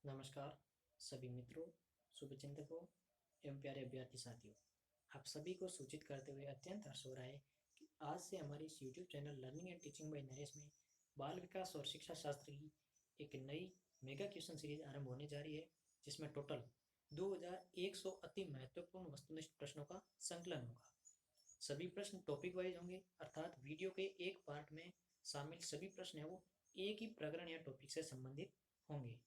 नमस्कार सभी मित्रों, शुभचिंतकों एवं प्यारे अभ्यर्थी साथियों। आप सभी को सूचित करते हुए अत्यंत हर्ष हो रहा है कि आज से हमारी इस YouTube channel learning and teaching bye Naresh में बाल विकास और शिक्षा शास्त्र की एक नई मेगा क्वेश्चन सीरीज आरंभ होने जा रही है, जिसमें टोटल 2100 अति महत्वपूर्ण वस्तुनिष्ठ प्रश्नों का संकलन होगा। सभी प्रश्न टॉपिक वाइज होंगे, अर्थात वीडियो के एक पार्ट में शामिल सभी प्रश्न है वो एक ही प्रकरण या टॉपिक से संबंधित होंगे।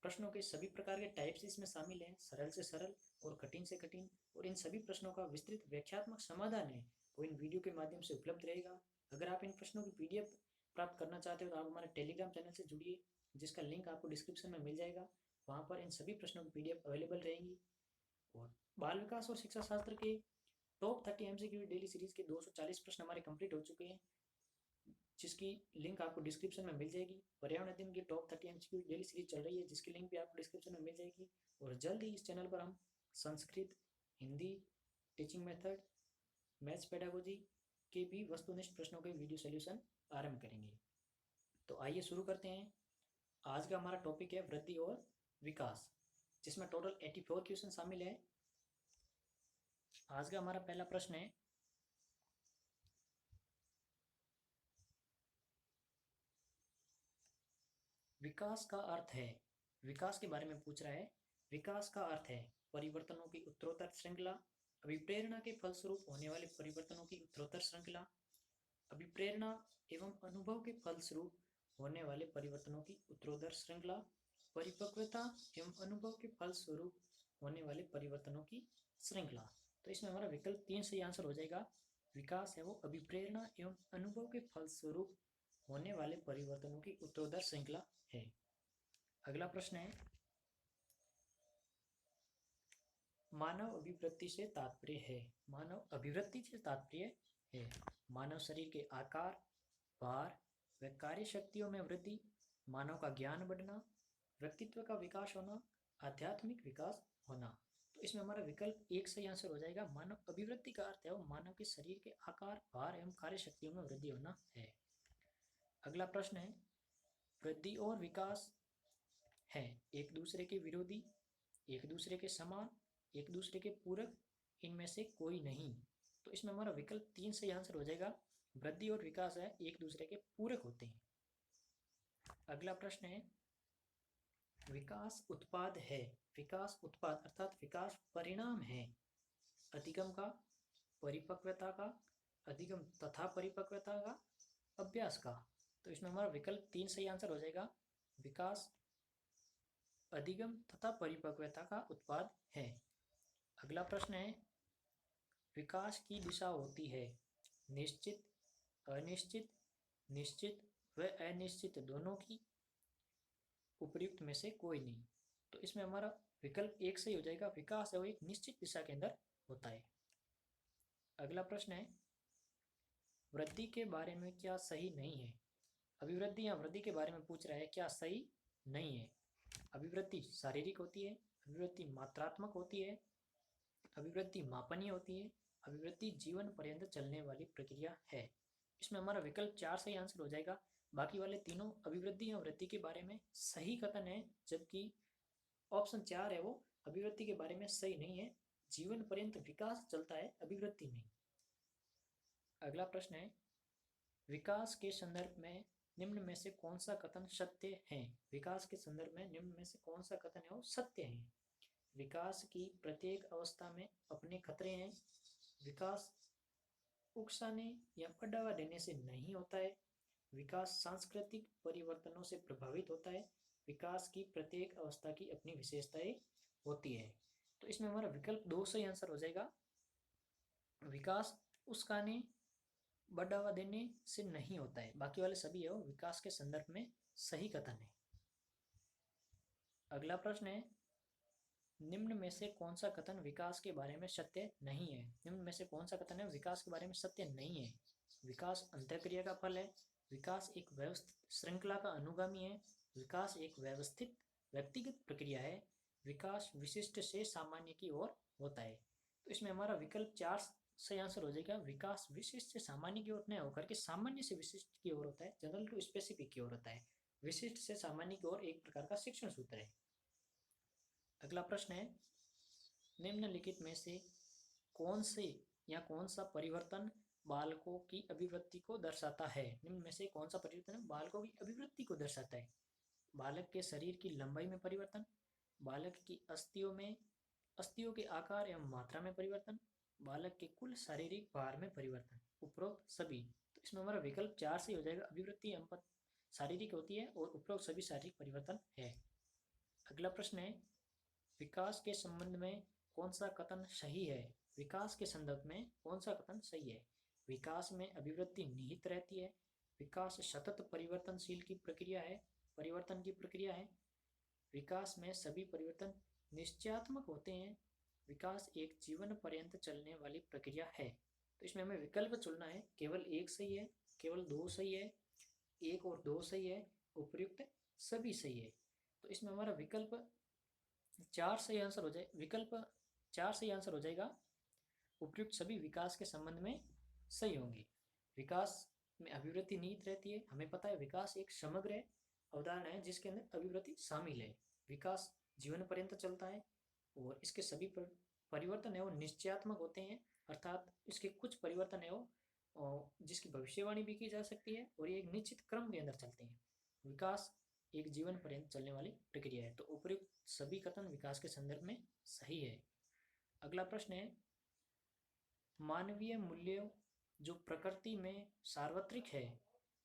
प्रश्नों के सभी प्रकार के टाइप्स इसमें शामिल हैं, सरल से सरल और कठिन से कठिन, और इन सभी प्रश्नों का विस्तृत व्याख्यात्मक समाधान है वो इन वीडियो के माध्यम से उपलब्ध रहेगा। अगर आप इन प्रश्नों की पीडीएफ प्राप्त करना चाहते हो तो आप हमारे टेलीग्राम चैनल से जुड़िए, जिसका लिंक आपको डिस्क्रिप्शन में मिल जाएगा। वहाँ पर इन सभी प्रश्नों की पीडीएफ अवेलेबल रहेंगी। और बाल विकास और शिक्षा शास्त्र के टॉप 30 एमसीक्यू डेली सीरीज के 240 प्रश्न हमारे कंप्लीट हो चुके हैं, जिसकी लिंक आपको डिस्क्रिप्शन में मिल जाएगी। पर्यावरण दिन की टॉप 30 एमसीक्यू डेली सीरीज चल रही है, जिसकी लिंक भी आपको डिस्क्रिप्शन में मिल जाएगी। और जल्द ही इस चैनल पर हम Sanskrit, Hindi, teaching method, maths pedagogy के भी वस्तुनिष्ठ प्रश्नों के वीडियो सोल्यूशन आरंभ करेंगे। तो आइए शुरू करते हैं। आज का हमारा टॉपिक है वृद्धि और विकास, जिसमें टोटल 84 क्वेश्चन शामिल है। आज का हमारा पहला प्रश्न है, विकास का अर्थ है। विकास के बारे में पूछ रहा है। विकास का अर्थ है परिवर्तनों की उत्तरोत्तर श्रृंखला, अभिप्रेरणा के फलस्वरूप होने वाले परिवर्तनों की उत्तरोत्तर श्रृंखला, अभिप्रेरणा एवं अनुभव के फलस्वरूप होने वाले परिवर्तनों की उत्तरोत्तर श्रृंखला, परिपक्वता एवं अनुभव के फलस्वरूप होने वाले परिवर्तनों की श्रृंखला। तो इसमें हमारा विकल्प 3 सही आंसर हो जाएगा। विकास है वो अभिप्रेरणा एवं अनुभव के फलस्वरूप होने वाले परिवर्तनों की उत्तरोत्तर श्रृंखला है। अगला प्रश्न है, मानव अभिवृत्ति से तात्पर्य है। मानव अभिवृत्ति से तात्पर्य है मानव शरीर के आकार, भार व कार्य शक्तियों में वृद्धि, मानव का ज्ञान बढ़ना, व्यक्तित्व का विकास होना, आध्यात्मिक विकास होना। तो इसमें हमारा विकल्प 1 सही आंसर हो जाएगा। मानव अभिवृत्ति का अर्थ है वो मानव के शरीर के आकार, भार एवं कार्य शक्तियों में वृद्धि होना है। अगला प्रश्न है, वृद्धि और विकास है एक दूसरे के विरोधी, एक दूसरे के समान, एक दूसरे के पूरक, इनमें से कोई नहीं। तो इसमें हमारा विकल्प 3 सही आंसर हो जाएगा। वृद्धि और विकास है एक दूसरे के पूरक होते हैं। अगला प्रश्न है, विकास उत्पाद है। विकास उत्पाद अर्थात विकास परिणाम है अधिगम का, परिपक्वता का, अधिगम तथा परिपक्वता का, अभ्यास का। तो इसमें हमारा विकल्प 3 सही आंसर हो जाएगा। विकास अधिगम तथा परिपक्वता का उत्पाद है। अगला प्रश्न है, विकास की दिशा होती है निश्चित, अनिश्चित, निश्चित व अनिश्चित दोनों की, उपयुक्त में से कोई नहीं। तो इसमें हमारा विकल्प 1 सही हो जाएगा। विकास है वो एक निश्चित दिशा के अंदर होता है। अगला प्रश्न है, वृद्धि के बारे में क्या सही नहीं है। अभिवृद्धि या वृद्धि के बारे में पूछ रहा है, क्या सही नहीं है। अभिवृद्धि शारीरिक होती है, अभिवृद्धि मात्रात्मक होती है, अभिवृद्धि मापनीय होती है, अभिवृद्धि जीवन पर्यंत चलने वाली प्रक्रिया है। इसमें हमारा विकल्प 4 सही आंसर हो जाएगा। बाकी वाले तीनों अभिवृद्धि या वृद्धि के बारे में सही कथन है, जबकि ऑप्शन 4 है वो अभिवृद्धि के बारे में सही नहीं है। जीवन पर्यंत विकास चलता है, अभिवृद्धि नहीं। अगला प्रश्न है, विकास के संदर्भ में निम्न में से कौन सा कथन सत्य है। विकास के संदर्भ में निम्न में से कौन सा कथन है वो सत्य है। विकास की प्रत्येक अवस्था में अपने खतरे हैं। विकास उकसाने या बढ़ावा देने से नहीं होता है। विकास सांस्कृतिक परिवर्तनों से प्रभावित होता है। विकास की प्रत्येक अवस्था की अपनी विशेषताएं होती है। तो इसमें हमारा विकल्प 2 सही आंसर हो जाएगा। विकास उकसाने, बढ़ावा देने से नहीं होता है। बाकी वाले सभी है वो विकास के संदर्भ में सही कथन है। अगला प्रश्न है, निम्न में से कौन सा कथन विकास के बारे में सत्य नहीं है। निम्न में से कौन सा कथन है विकास के बारे में सत्य नहीं है। विकास अंतःक्रिया का फल है। विकास एक व्यवस्थित श्रृंखला का अनुगामी है। विकास एक व्यवस्थित व्यक्तिगत प्रक्रिया है। विकास विशिष्ट से सामान्य की ओर होता है। तो इसमें हमारा विकल्प 4 सही आंसर हो जाएगा। विकास विशिष्ट से सामान्य की ओर नहीं होकर के सामान्य से विशिष्ट की ओर होता है, जनरल टू स्पेसिफिक की ओर होता है। विशिष्ट से सामान्य की ओर एक प्रकार का शिक्षण सूत्र है। अगला प्रश्न है, निम्नलिखित में से कौन से या कौन सा परिवर्तन बालकों की अभिवृत्ति को दर्शाता है? निम्न में से कौन सा परिवर्तन बालकों की अभिवृत्ति को दर्शाता है? बालक के शरीर की लंबाई में परिवर्तन, बालक की अस्थियों के आकार एवं मात्रा में परिवर्तन, बालक के कुल शारीरिक भार में परिवर्तन, उपरोक्त सभी। तो इसमें हमारा विकल्प 4 से हो जाएगा। अभिवृत्ति शारीरिक होती है और उपरोक्त सभी शारीरिक परिवर्तन है। अगला प्रश्न है, विकास के संबंध में कौन सा कथन सही है? विकास के संदर्भ में कौन सा कथन सही है? विकास में अभिवृत्ति निहित रहती है, विकास सतत परिवर्तन की प्रक्रिया है, विकास में सभी परिवर्तन निश्चयात्मक होते हैं, विकास एक जीवन पर्यंत चलने वाली प्रक्रिया है। तो इसमें हमें विकल्प चुनना है, केवल एक सही है, केवल दो सही है, एक और दो सही है, उपयुक्त सभी सही है। तो इसमें हमारा विकल्प 4 सही आंसर हो जाए, विकल्प 4 सही आंसर हो जाएगा। उपयुक्त सभी विकास के संबंध में सही होंगे। विकास में अभिवृत्ति निहित रहती है, हमें पता है विकास एक समग्र अवधारणा है जिसके अंदर अभिवृत्ति शामिल है। विकास जीवन पर्यंत चलता है और इसके सभी परिवर्तन है वो निश्चयात्मक होते हैं, अर्थात इसके कुछ परिवर्तन है वो जिसकी भविष्यवाणी भी की जा सकती है और ये एक निश्चित क्रम के अंदर चलते हैं। विकास एक जीवन पर्यंत चलने वाली प्रक्रिया है। तो उपयुक्त सभी कथन विकास के संदर्भ में सही है। अगला प्रश्न है, मानवीय मूल्यों जो प्रकृति में सार्वत्रिक है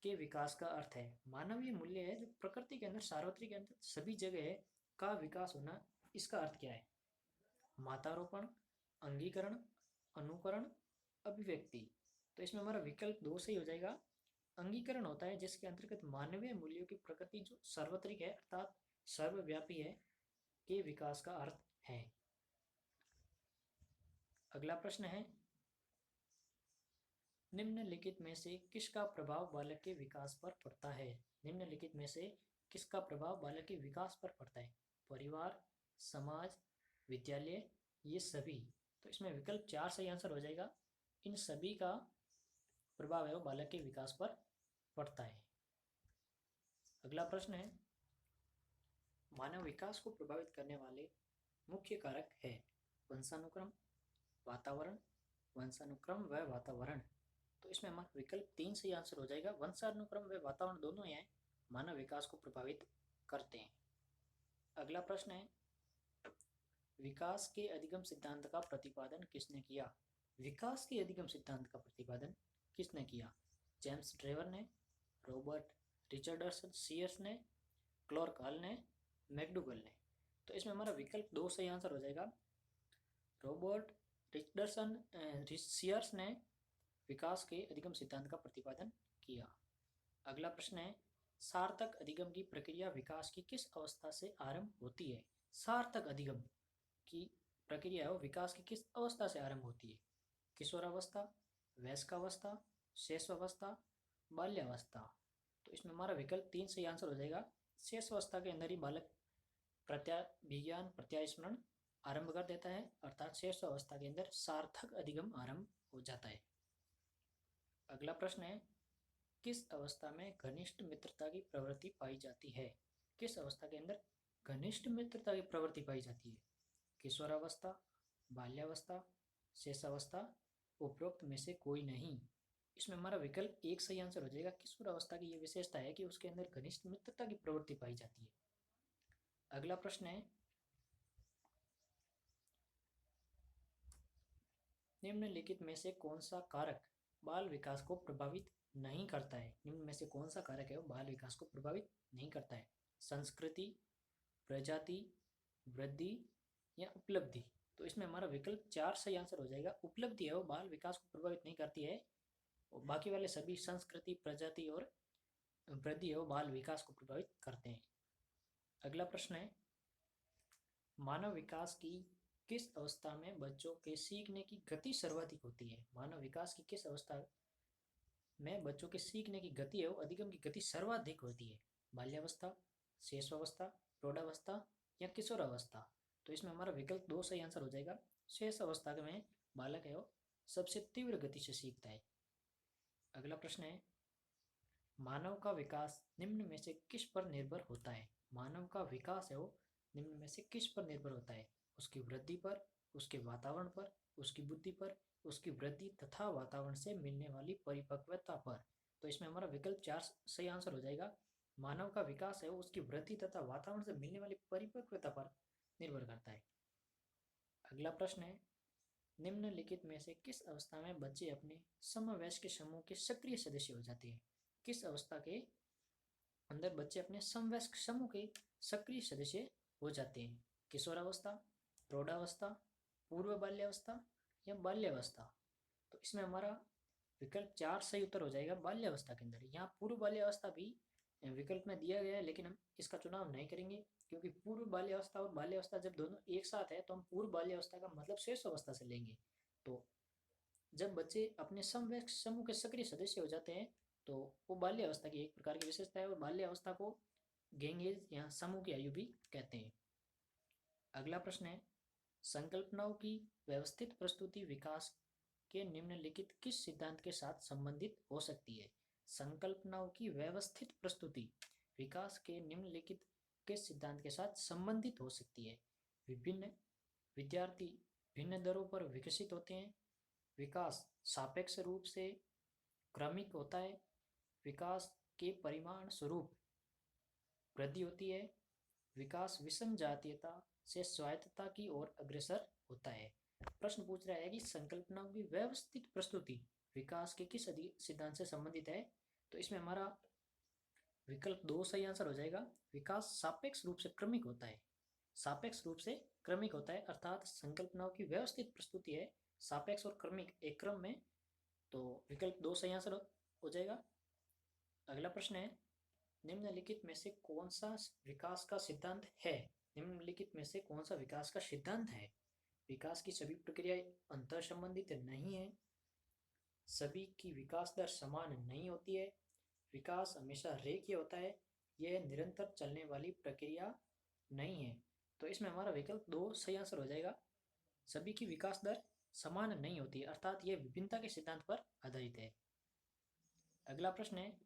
के विकास का अर्थ है। मानवीय मूल्य है जो प्रकृति के अंदर सार्वत्रिक के अंदर सभी जगह है का विकास होना, इसका अर्थ क्या है? मात्रारोपण, अंगीकरण, अनुकरण, अभिव्यक्ति। तो इसमें हमारा विकल्प 2 सही हो जाएगा। अंगीकरण होता है जिसके अंतर्गत मानवीय मूल्यों की प्रकृति जो सार्वत्रिक है अर्थात सर्वव्यापी है के विकास का अर्थ है। अगला प्रश्न है, निम्नलिखित में से किसका प्रभाव बालक के विकास पर पड़ता है? निम्नलिखित में से किसका प्रभाव बालक के विकास पर पड़ता है? परिवार, समाज, विद्यालय, ये सभी। तो इसमें विकल्प 4 सही आंसर हो जाएगा। इन सभी का प्रभाव है वो बालक के विकास पर पड़ता है। अगला प्रश्न है, मानव विकास को प्रभावित करने वाले मुख्य कारक है वंशानुक्रम, वातावरण, वंशानुक्रम व वातावरण। तो इसमें हमारा विकल्प 3 सही आंसर हो जाएगा। वंशानुक्रम व वातावरण दोनों हैं मानव विकास को प्रभावित करते हैं। अगला प्रश्न है, विकास के अधिगम सिद्धांत का प्रतिपादन किसने किया? विकास के अधिगम सिद्धांत का प्रतिपादन किसने किया? जेम्स ड्रेवर ने, रॉबर्ट रिचर्डसन सीयर्स ने, क्लार्क हॉल ने, मैकडूगल ने। तो इसमें हमारा विकल्प 2 सही आंसर हो जाएगा। रॉबर्ट रिचर्डसन सीयर्स ने विकास के अधिगम सिद्धांत का प्रतिपादन किया। अगला प्रश्न है, सार्थक अधिगम की प्रक्रिया विकास की किस अवस्था से आरंभ होती है? सार्थक अधिगम की प्रक्रिया विकास की किस अवस्था से आरंभ होती है? किशोरावस्था, वयस्कावस्था, शैशवावस्था, बाल्यावस्था। तो इसमें हमारा विकल्प 3 सही आंसर हो जाएगा। शैशवावस्था के अंदर ही बालक विज्ञान प्रत्यास्मरण आरंभ कर देता है, अर्थात शैशवावस्था के अंदर सार्थक अधिगम आरंभ हो जाता है। अगला प्रश्न है, किस अवस्था में घनिष्ठ मित्रता की प्रवृत्ति पाई जाती है? किस अवस्था के अंदर घनिष्ठ मित्रता की प्रवृत्ति पाई जाती है? किशोरावस्था, बाल्यावस्था, शैशवावस्था, उपरोक्त में से कोई नहीं। इसमें हमारा विकल्प 1 सही आंसर हो जाएगा। किशोरावस्था की यह विशेषता है कि उसके अंदर घनिष्ठ मित्रता की प्रवृत्ति पाई जाती है। अगला प्रश्न है, निम्नलिखित में से कौन सा कारक बाल विकास को प्रभावित नहीं करता है? निम्न में से कौन सा कारक है वो बाल विकास को प्रभावित नहीं करता है? संस्कृति, प्रजाति, वृद्धि या उपलब्धि। तो इसमें हमारा विकल्प 4 सही आंसर हो जाएगा। उपलब्धि है वो बाल विकास को प्रभावित नहीं करती है और बाकी वाले सभी संस्कृति, प्रजाति और वृद्धि है वो बाल विकास को प्रभावित करते हैं। अगला प्रश्न है, मानव विकास की किस अवस्था में बच्चों के सीखने की गति सर्वाधिक होती है? मानव विकास की किस अवस्था में बच्चों के सीखने की गति है वो अधिगम की गति सर्वाधिक होती है? बाल्यावस्था, शैशवावस्था, प्रौढ़ावस्था या किशोरावस्था। तो इसमें हमारा विकल्प 2 सही आंसर हो जाएगा। शेष अवस्था में बालक है वो सबसे तीव्र गति से सीखता है। अगला प्रश्न है, मानव का विकास निम्न में से किस पर निर्भर होता है? मानव का विकास है वो निम्न में से किस पर निर्भर होता है? उसकी वृद्धि पर, उसके वातावरण पर, उसकी बुद्धि पर, उसकी वृद्धि तथा वातावरण से मिलने वाली परिपक्वता पर। तो इसमें हमारा विकल्प 4 सही आंसर हो जाएगा। मानव का विकास है वो उसकी वृद्धि तथा वातावरण से मिलने वाली परिपक्वता पर निर्भर करता है। अगला प्रश्न है, निम्नलिखित में से किस अवस्था में बच्चे अपने समवयस्क समूह के सक्रिय सदस्य हो जाते हैं? किस अवस्था के अंदर बच्चे अपने समवयस्क समूह के सक्रिय सदस्य हो जाते हैं? किशोरावस्था, प्रौढ़ावस्था, पूर्व बाल्यावस्था या बाल्यावस्था? तो इसमें हमारा विकल्प 4 सही उत्तर हो जाएगा बाल्यावस्था के अंदर। यहाँ पूर्व बाल्यावस्था भी विकल्प में दिया गया है, लेकिन हम इसका चुनाव नहीं करेंगे क्योंकि पूर्व बाल्यावस्था और बाल्यावस्था जब दोनों एक साथ है तो हम पूर्व बाल्यावस्था का मतलब शेष अवस्था से लेंगे। तो जब बच्चे अपने समवयस्क समूह के सक्रिय सदस्य हो जाते हैं तो वो बाल्यावस्था की एक प्रकार की विशेषता है और बाल्यावस्था को गैंग एज या समूह की आयु भी कहते हैं। अगला प्रश्न है, संकल्पनाओं की व्यवस्थित प्रस्तुति विकास के निम्नलिखित किस सिद्धांत के साथ संबंधित हो सकती है? संकल्पनाओं की व्यवस्थित प्रस्तुति विकास के निम्नलिखित किस सिद्धांत के साथ संबंधित हो सकती है? विभिन्न विद्यार्थी भिन्न दरों पर विकसित होते हैं, विकास सापेक्ष रूप से क्रमिक होता है, विकास के परिमाण स्वरूप वृद्धि होती है, विकास विषम जातीयता से स्वायत्तता की ओर अग्रसर होता है। प्रश्न पूछ रहा है कि संकल्पनाओं की व्यवस्थित प्रस्तुति विकास के किस सिद्धांत से संबंधित है? तो इसमें हमारा विकल्प 2 सही आंसर हो जाएगा। विकास सापेक्ष रूप से क्रमिक होता है। सापेक्ष रूप से क्रमिक होता है अर्थात संकल्पनाओं की व्यवस्थित प्रस्तुति है सापेक्ष और क्रमिक एक क्रम में। तो विकल्प 2 सही आंसर हो जाएगा। अगला प्रश्न है, निम्नलिखित में से कौन सा विकास का सिद्धांत है? निम्नलिखित में से कौन सा विकास का सिद्धांत है? विकास की सभी प्रक्रियाएं अंतर संबंधित नहीं है, सभी की विकास दर समान नहीं होती है, विकास हमेशा रेखीय होता है, यह निरंतर चलने वाली प्रक्रिया नहीं है। तो इसमें हमारा विकल्प 2 सही आंसर हो जाएगा। सभी की विकास दर समान नहीं होती अर्थात यह विभिन्नता के सिद्धांत पर आधारित है। अगला प्रश्न है,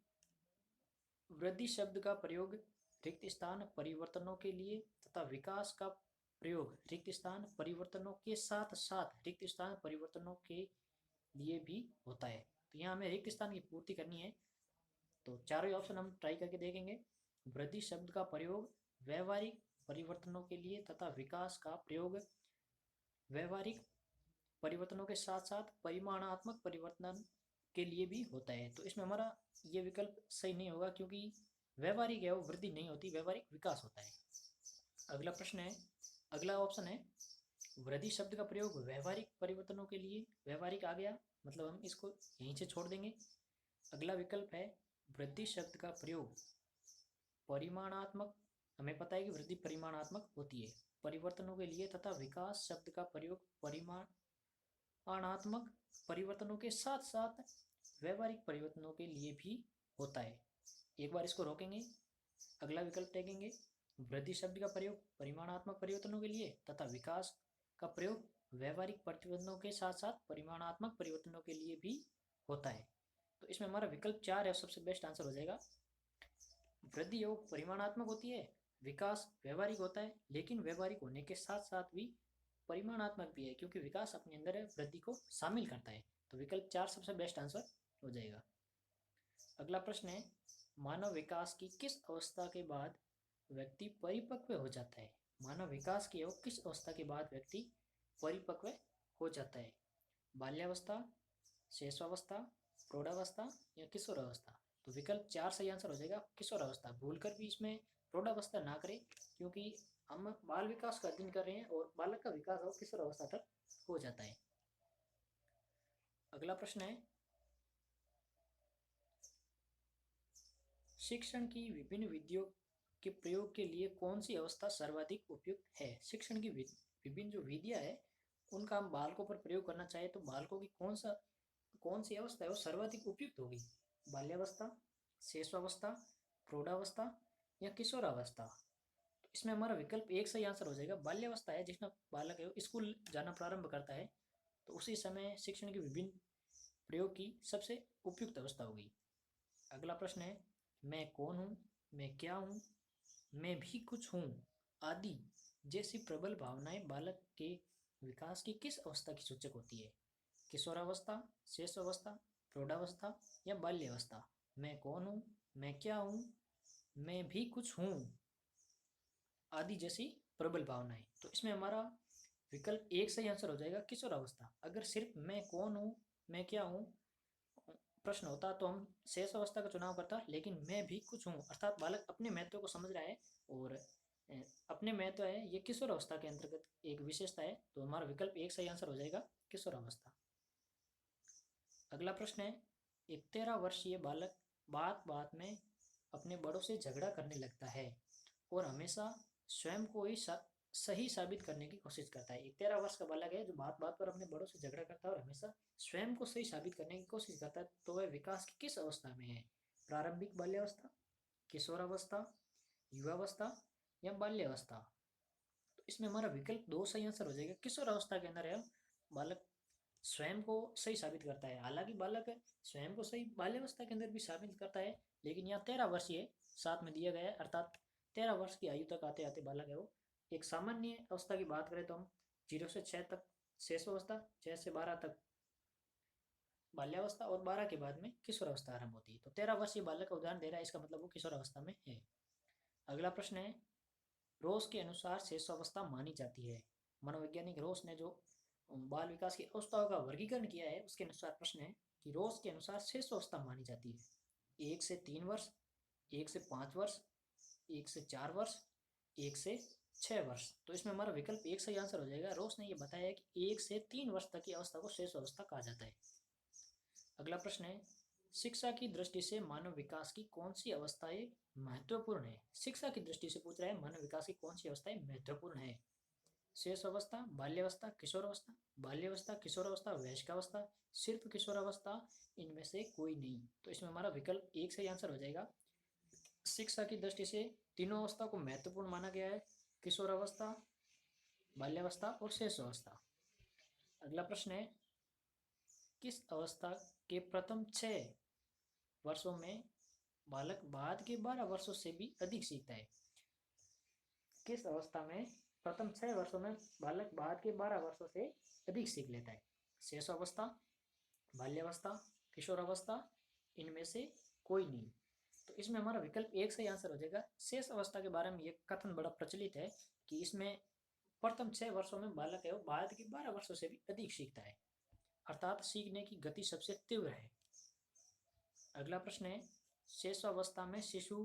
वृद्धि शब्द का प्रयोग रिक्त स्थान परिवर्तनों के लिए तथा विकास का प्रयोग रिक्त स्थान परिवर्तनों के साथ साथ रिक्त स्थान परिवर्तनों के लिए भी होता है। तो यहाँ हमें रिक्त स्थान की पूर्ति करनी है, तो चारों ऑप्शन हम ट्राई करके देखेंगे। वृद्धि शब्द का प्रयोग व्यवहारिक परिवर्तनों के लिए तथा विकास का प्रयोग व्यवहारिक परिवर्तनों के साथ साथ परिमाणात्मक परिवर्तन के लिए भी होता है। तो इसमें हमारा ये विकल्प सही नहीं होगा क्योंकि व्यवहारिक है वो वृद्धि नहीं होती, व्यवहारिक विकास होता है। अगला प्रश्न है, अगला ऑप्शन है वृद्धि शब्द का प्रयोग व्यवहारिक परिवर्तनों के लिए, व्यवहारिक आ गया मतलब हम इसको यहीं से छोड़ देंगे। अगला विकल्प है वृद्धि शब्द का प्रयोग परिमाणात्मक, हमें पता है कि वृद्धि परिमाणात्मक होती है परिवर्तनों के लिए तथा विकास शब्द का प्रयोग परिमाणात्मक परिवर्तनों के साथ साथ व्यवहारिक परिवर्तनों के लिए भी होता है। एक बार इसको रोकेंगे, अगला विकल्प देखेंगे वृद्धि शब्द का प्रयोग परिमाणात्मक परिवर्तनों के लिए तथा विकास का प्रयोग व्यवहारिक परिवर्तनों के साथ साथ परिमाणात्मक परिवर्तनों के लिए भी होता है। तो इसमें हमारा विकल्प 4 है, सबसे बेस्ट आंसर हो जाएगा। वृद्धि वो परिमाणात्मक होती है, विकास व्यवहारिक होता है, लेकिन व्यवहारिक होने के साथ साथ भी परिमाणात्मक भी है क्योंकि विकास अपने अंदर है वृद्धि को शामिल करता है। तो विकल्प 4 सबसे बेस्ट आंसर हो जाएगा। अगला प्रश्न है, मानव विकास की किस अवस्था के बाद व्यक्ति परिपक्व हो जाता है? मानव विकास की वो किस अवस्था के बाद व्यक्ति परिपक्व हो जाता है? बाल्यावस्था, शेषावस्था, प्रौढ़ावस्था या किशोरावस्था? तो विकल्प 4 सही आंसर हो जाएगा किशोरावस्था। भूलकर भी इसमें प्रौढ़ावस्था ना करें क्योंकि हम बाल विकास का अध्ययन कर रहे हैं और बालक का विकास हो किशोरावस्था तक हो जाता है। अगला प्रश्न है, शिक्षण की विभिन्न विधियों के प्रयोग के लिए कौन सी अवस्था सर्वाधिक उपयुक्त है? शिक्षण की विभिन्न जो विधियां है उनका हम बालकों पर प्रयोग करना चाहे तो बालकों की कौन सी अवस्था है वो सर्वाधिक उपयुक्त होगी? बाल्यावस्था, शेषावस्था, प्रौढ़ावस्था या किशोरावस्था? तो इसमें हमारा विकल्प 1 सही आंसर हो जाएगा। बाल्यावस्था है जिसमें बालक है स्कूल जाना प्रारंभ करता है तो उसी समय शिक्षण के विभिन्न प्रयोग की सबसे उपयुक्त अवस्था होगी। अगला प्रश्न है, मैं कौन हूँ, मैं क्या हूँ, मैं भी कुछ हूँ आदि जैसी प्रबल भावनाएं बालक के विकास की किस अवस्था की सूचक होती है? किशोरावस्था, शेषावस्था, प्रौढ़ावस्था या बाल्यावस्था? मैं कौन हूँ, मैं क्या हूँ, मैं भी कुछ हूँ आदि जैसी प्रबल भावनाएं। तो इसमें हमारा विकल्प एक सही आंसर हो जाएगा किशोरावस्था। अगर सिर्फ मैं कौन हूँ, मैं क्या हूँ प्रश्न होता तो हम शेष अवस्था का चुनाव करता, लेकिन मैं भी कुछ हूँ अर्थात बालक अपने महत्व को समझ रहा है और अपने महत्व है, ये किशोर अवस्था के अंतर्गत एक विशेषता है। तो हमारा विकल्प एक सही आंसर हो जाएगा किशोर अवस्था। अगला प्रश्न है, एक 13 वर्षीय बालक बात बात में अपने बड़ों से झगड़ा करने लगता है और हमेशा स्वयं को ही सही साबित करने की कोशिश करता है। एक 13 वर्ष का बालक है जो बात बात पर अपने बड़ों से झगड़ा करता है और हमेशा स्वयं को सही साबित करने की कोशिश करता है। तो वह विकास की किस अवस्था में है? प्रारंभिक बाल्यावस्था, किशोरावस्था, युवावस्था या बाल्यावस्था? तो इसमें हमारा विकल्प दो सही आंसर हो जाएगा। किशोरावस्था के अंदर है बालक स्वयं को सही साबित करता है। हालांकि बालक स्वयं को सही बाल्यावस्था के अंदर भी साबित करता है, लेकिन यहाँ 13 वर्षीय साथ में दिया गया है, अर्थात 13 वर्ष की आयु तक आते आते बालक है वो। एक सामान्य अवस्था की बात करें तो हम 0 से 6 तक शेष अवस्था, 6 से 12 तक बाल्यावस्था और 12 के बाद में किशोर अवस्था आरंभ होती है। तो 13 वर्षीय बालक का उदाहरण दे रहा है, इसका मतलब वो किशोर अवस्था में है। अगला प्रश्न है, रोज के अनुसार शेष अवस्था मानी जाती है। मनोवैज्ञानिक रोस ने जो बाल विकास की अवस्थाओं का वर्गीकरण किया है उसके अनुसार प्रश्न है कि रोज के अनुसार शेष अवस्था मानी जाती है 1 से 3 वर्ष, 1 से 5 वर्ष, 1 से 4 वर्ष, 1 से 6 वर्ष। तो इसमें हमारा विकल्प एक सही आंसर हो जाएगा। रोस ने यह बताया है कि 1 से 3 वर्ष तक की अवस्था को शेष अवस्था कहा जाता है। अगला प्रश्न है, शिक्षा की दृष्टि से मानव विकास की कौन सी अवस्थाएं महत्वपूर्ण है? शिक्षा की दृष्टि से पूछ रहा है मानव विकास की कौन सी अवस्थाएं महत्वपूर्ण है? शेष अवस्था, बाल्यावस्था, किशोरावस्था, बाल्यावस्था, किशोरावस्था, वयस्कावस्था, सिर्फ किशोरावस्था, इनमें से कोई नहीं। तो इसमें हमारा विकल्प एक सही आंसर हो जाएगा। शिक्षा की दृष्टि से तीनों अवस्था को महत्वपूर्ण माना गया है, किशोरावस्था, बाल्यावस्था और शेष अवस्था। अगला प्रश्न है, किस अवस्था के प्रथम 6 वर्षों में बालक बाद के 12 वर्षों से भी अधिक सीखता है? किस अवस्था में प्रथम 6 वर्षों में बालक बाद के 12 वर्षों से अधिक सीख लेता है? शेष अवस्था, बाल्यावस्था, किशोरावस्था, इनमें से कोई नहीं। तो इसमें हमारा विकल्प एक सही आंसर हो जाएगा। शेष अवस्था के बारे में ये कथन बड़ा प्रचलित है कि इसमें प्रथम 6 वर्षों में बालक है वो बाद के 12 वर्षों से भी अधिक सीखता है, अर्थात सीखने की गति सबसे तीव्र है। अगला प्रश्न है, शेषावस्था में शिशु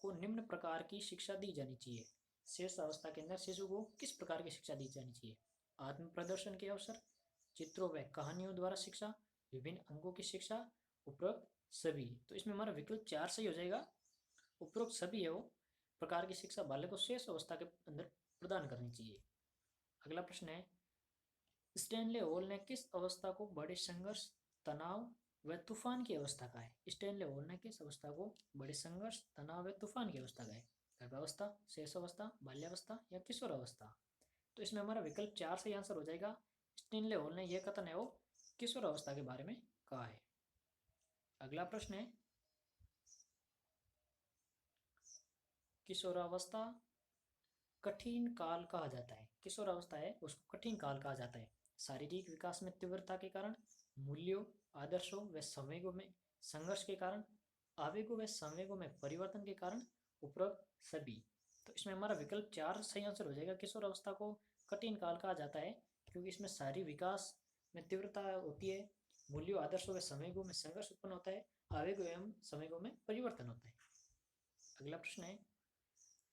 को निम्न प्रकार की शिक्षा दी जानी चाहिए। शेष अवस्था के अंदर शिशु को किस प्रकार की शिक्षा दी जानी चाहिए? आत्म प्रदर्शन के अवसर, चित्रों व कहानियों द्वारा शिक्षा, विभिन्न अंगों की शिक्षा, उपरोक्त सभी। तो इसमें हमारा विकल्प 4 सही हो जाएगा। उपरोक्त सभी है वो प्रकार की शिक्षा बालक को शेष अवस्था के अंदर प्रदान करनी चाहिए। अगला प्रश्न है, स्टैनले हॉल ने किस अवस्था को बड़े संघर्ष, तनाव व तूफान की अवस्था का है? स्टैनले हॉल ने किस अवस्था को बड़े संघर्ष, तनाव व तूफान की अवस्था का है? गर्भावस्था, शेष अवस्था, बाल्यावस्था या किशोर अवस्था? तो इसमें हमारा विकल्प 4 सही आंसर हो जाएगा। स्टैनले हॉल ने यह कथन है वो किशोर अवस्था के बारे में कहा है। अगला प्रश्न है, किशोरावस्था कठिन काल कहा जाता है। किशोरावस्था है उसको कठिन काल कहा जाता है। शारीरिक विकास में तीव्रता के कारण, मूल्यों, आदर्शों व संवेगों में संघर्ष के कारण, आवेगों व संवेगों में परिवर्तन के कारण, उपरोक्त सभी। तो इसमें हमारा विकल्प 4 सही आंसर हो जाएगा। किशोर अवस्था को कठिन काल कहा जाता है क्योंकि इसमें शारीरिक विकास में तीव्रता होती है, मूल्यों, आदर्शों व संवेगों में संघर्ष उत्पन्न होता है, आवेग एवं संवेगों में परिवर्तन होता है। अगला प्रश्न है,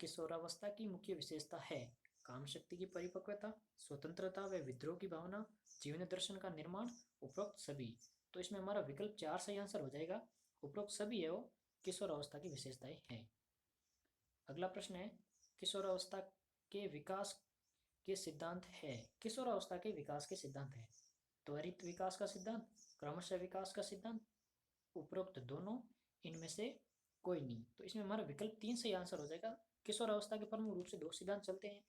किशोरावस्था की मुख्य विशेषता है काम शक्ति की परिपक्वता, स्वतंत्रता व विद्रोह की भावना, जीवन दर्शन का निर्माण, उपरोक्त सभी। तो इसमें हमारा विकल्प 4 सही आंसर हो जाएगा। उपरोक्त सभी है वो किशोर अवस्था की विशेषताएं हैं। अगला प्रश्न है, किशोर अवस्था के विकास के सिद्धांत है। किशोर अवस्था के विकास के सिद्धांत है त्वरित विकास का सिद्धांत, क्रमशः विकास का सिद्धांत, उपरोक्त दोनों, इनमें से कोई नहीं। तो इसमें हमारा विकल्प 3 सही आंसर हो जाएगा। किशोर अवस्था के प्रमुख रूप से 2 सिद्धांत चलते हैं,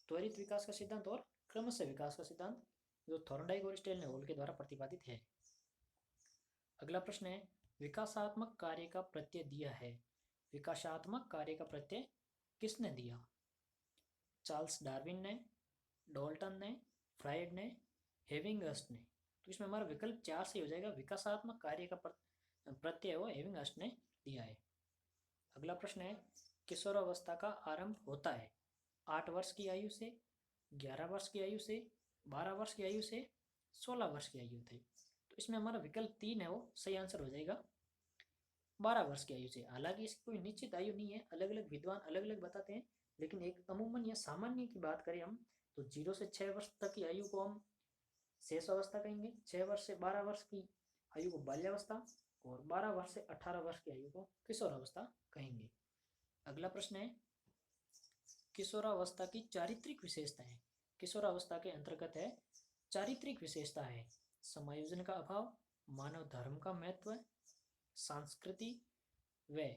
त्वरित विकास का सिद्धांत और क्रमशः विकास का सिद्धांत, जो थॉर्नडाइक और स्टेनले हॉल के द्वारा प्रतिपादित है। अगला प्रश्न है, विकासात्मक कार्य का प्रत्यय दिया है। विकासात्मक कार्य का प्रत्यय किसने दिया? चार्ल्स डार्विन ने, डॉल्टन ने, फ्राइड ने, हेविंगस्ट ने। तो इसमें हमारा विकल्प 4 से हो जाएगा। विकासात्मक कार्य का प्रत्यय वो हेविंगस्ट ने दिया है। अगला प्रश्न है, किशोरावस्था का आरंभ होता है 8 वर्ष की आयु से, 11 वर्ष की आयु से, 12 वर्ष की आयु से, 16 वर्ष की आयु से। तो इसमें हमारा विकल्प 3 है वो सही आंसर हो जाएगा 12 वर्ष की आयु से। हालांकि इसकी कोई निश्चित आयु नहीं है, अलग अलग विद्वान अलग अलग बताते हैं, लेकिन एक अमूमन या सामान्य की बात करें हम तो 0 से 6 वर्ष तक की आयु को हम शेष अवस्था कहेंगे, 6 वर्ष से 12 वर्ष की आयु को बाल्यावस्था, और 12 वर्ष से 18 वर्ष की आयु को किशोरावस्था कहेंगे। अगला प्रश्न है, किशोरावस्था की चारित्रिक विशेषताएं। किशोरावस्था के अंतर्गत है चारित्रिक विशेषता है समायोजन का अभाव, मानव धर्म का महत्व, संस्कृति व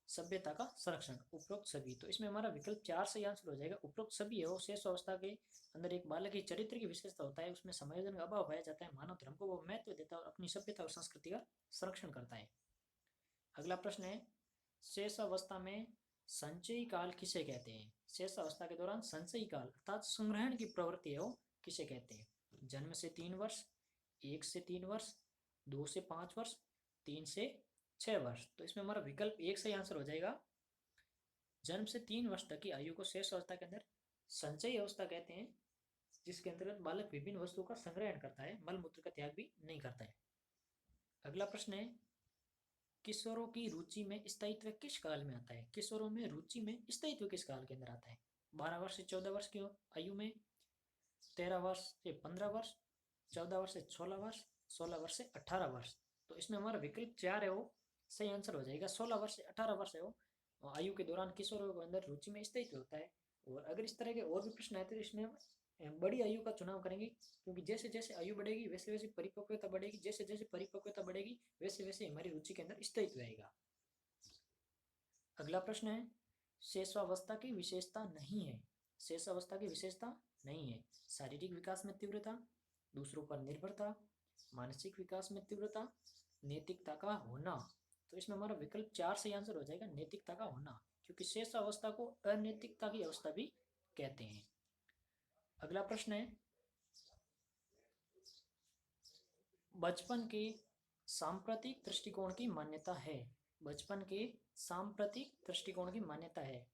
सभ्यता का संरक्षण, उपरोक्त सभी। तो इसमें हमारा विकल्प 4 से आंसर हो जाएगा उपरोक्त सभी है वो शेष अवस्था के अंदर एक बालक की चरित्र की विशेषता होता है, उसमें समायोजन का अभाव पाया जाता है, मानव धर्म को वो महत्व देता है और अपनी सभ्यता और संस्कृति का संरक्षण करता है। अगला प्रश्न है, शेष अवस्था में संचयी काल किसे कहते हैं। शेष अवस्था के दौरान संचयी काल अर्थात संग्रहण की प्रवृत्ति है वो किसे कहते हैं। जन्म से 3 वर्ष, 1 से 3 वर्ष, 2 से 5 वर्ष, 3 से 6 वर्ष। तो इसमें हमारा विकल्प 1 सही आंसर हो जाएगा। जन्म से 3 वर्ष तक की आयु को शेष अवस्था के अंदर संचयी अवस्था कहते हैं, जिसके अंतर्गत बालक विभिन्न वस्तुओं का संग्रहण करता है, मल मूत्र का त्याग भी नहीं करता है। अगला प्रश्न है, किशोरों की रुचि में स्थायित्व किस काल में आता है। किशोरों में रुचि में स्थायित्व किस काल के अंदर आता है। 12 वर्ष से 14 वर्ष की आयु में, 13 वर्ष से 15 वर्ष, 14 वर्ष से 16 वर्ष, 16 वर्ष से 18 वर्ष। तो इसमें हमारा विकल्प 4 है वो सही आंसर हो जाएगा। 16 वर्ष से 18 वर्ष है वो आयु के दौरान किशोरों के अंदर रुचि में स्थायित्व होता है। और अगर इस तरह के और भी प्रश्न आए तो इसमें बड़ी आयु का चुनाव करेंगे, क्योंकि जैसे जैसे आयु बढ़ेगी वैसे वैसे परिपक्वता बढ़ेगी, जैसे जैसे परिपक्वता बढ़ेगी वैसे वैसे हमारी रुचि के अंदर स्थायित्व रहेगा। अगला प्रश्न है, शेषावस्था की विशेषता नहीं है। शेषावस्था की विशेषता नहीं है शारीरिक विकास में तीव्रता, दूसरों पर निर्भरता, मानसिक विकास में तीव्रता, नैतिकता का होना। तो इसमें हमारा विकल्प 4 से आंसर हो जाएगा नैतिकता का होना, क्योंकि शेष अवस्था को अनैतिकता की अवस्था भी कहते हैं। अगला प्रश्न है, बचपन के सांप्रतिक दृष्टिकोण की मान्यता है। बचपन के सांप्रतिक दृष्टिकोण की मान्यता है।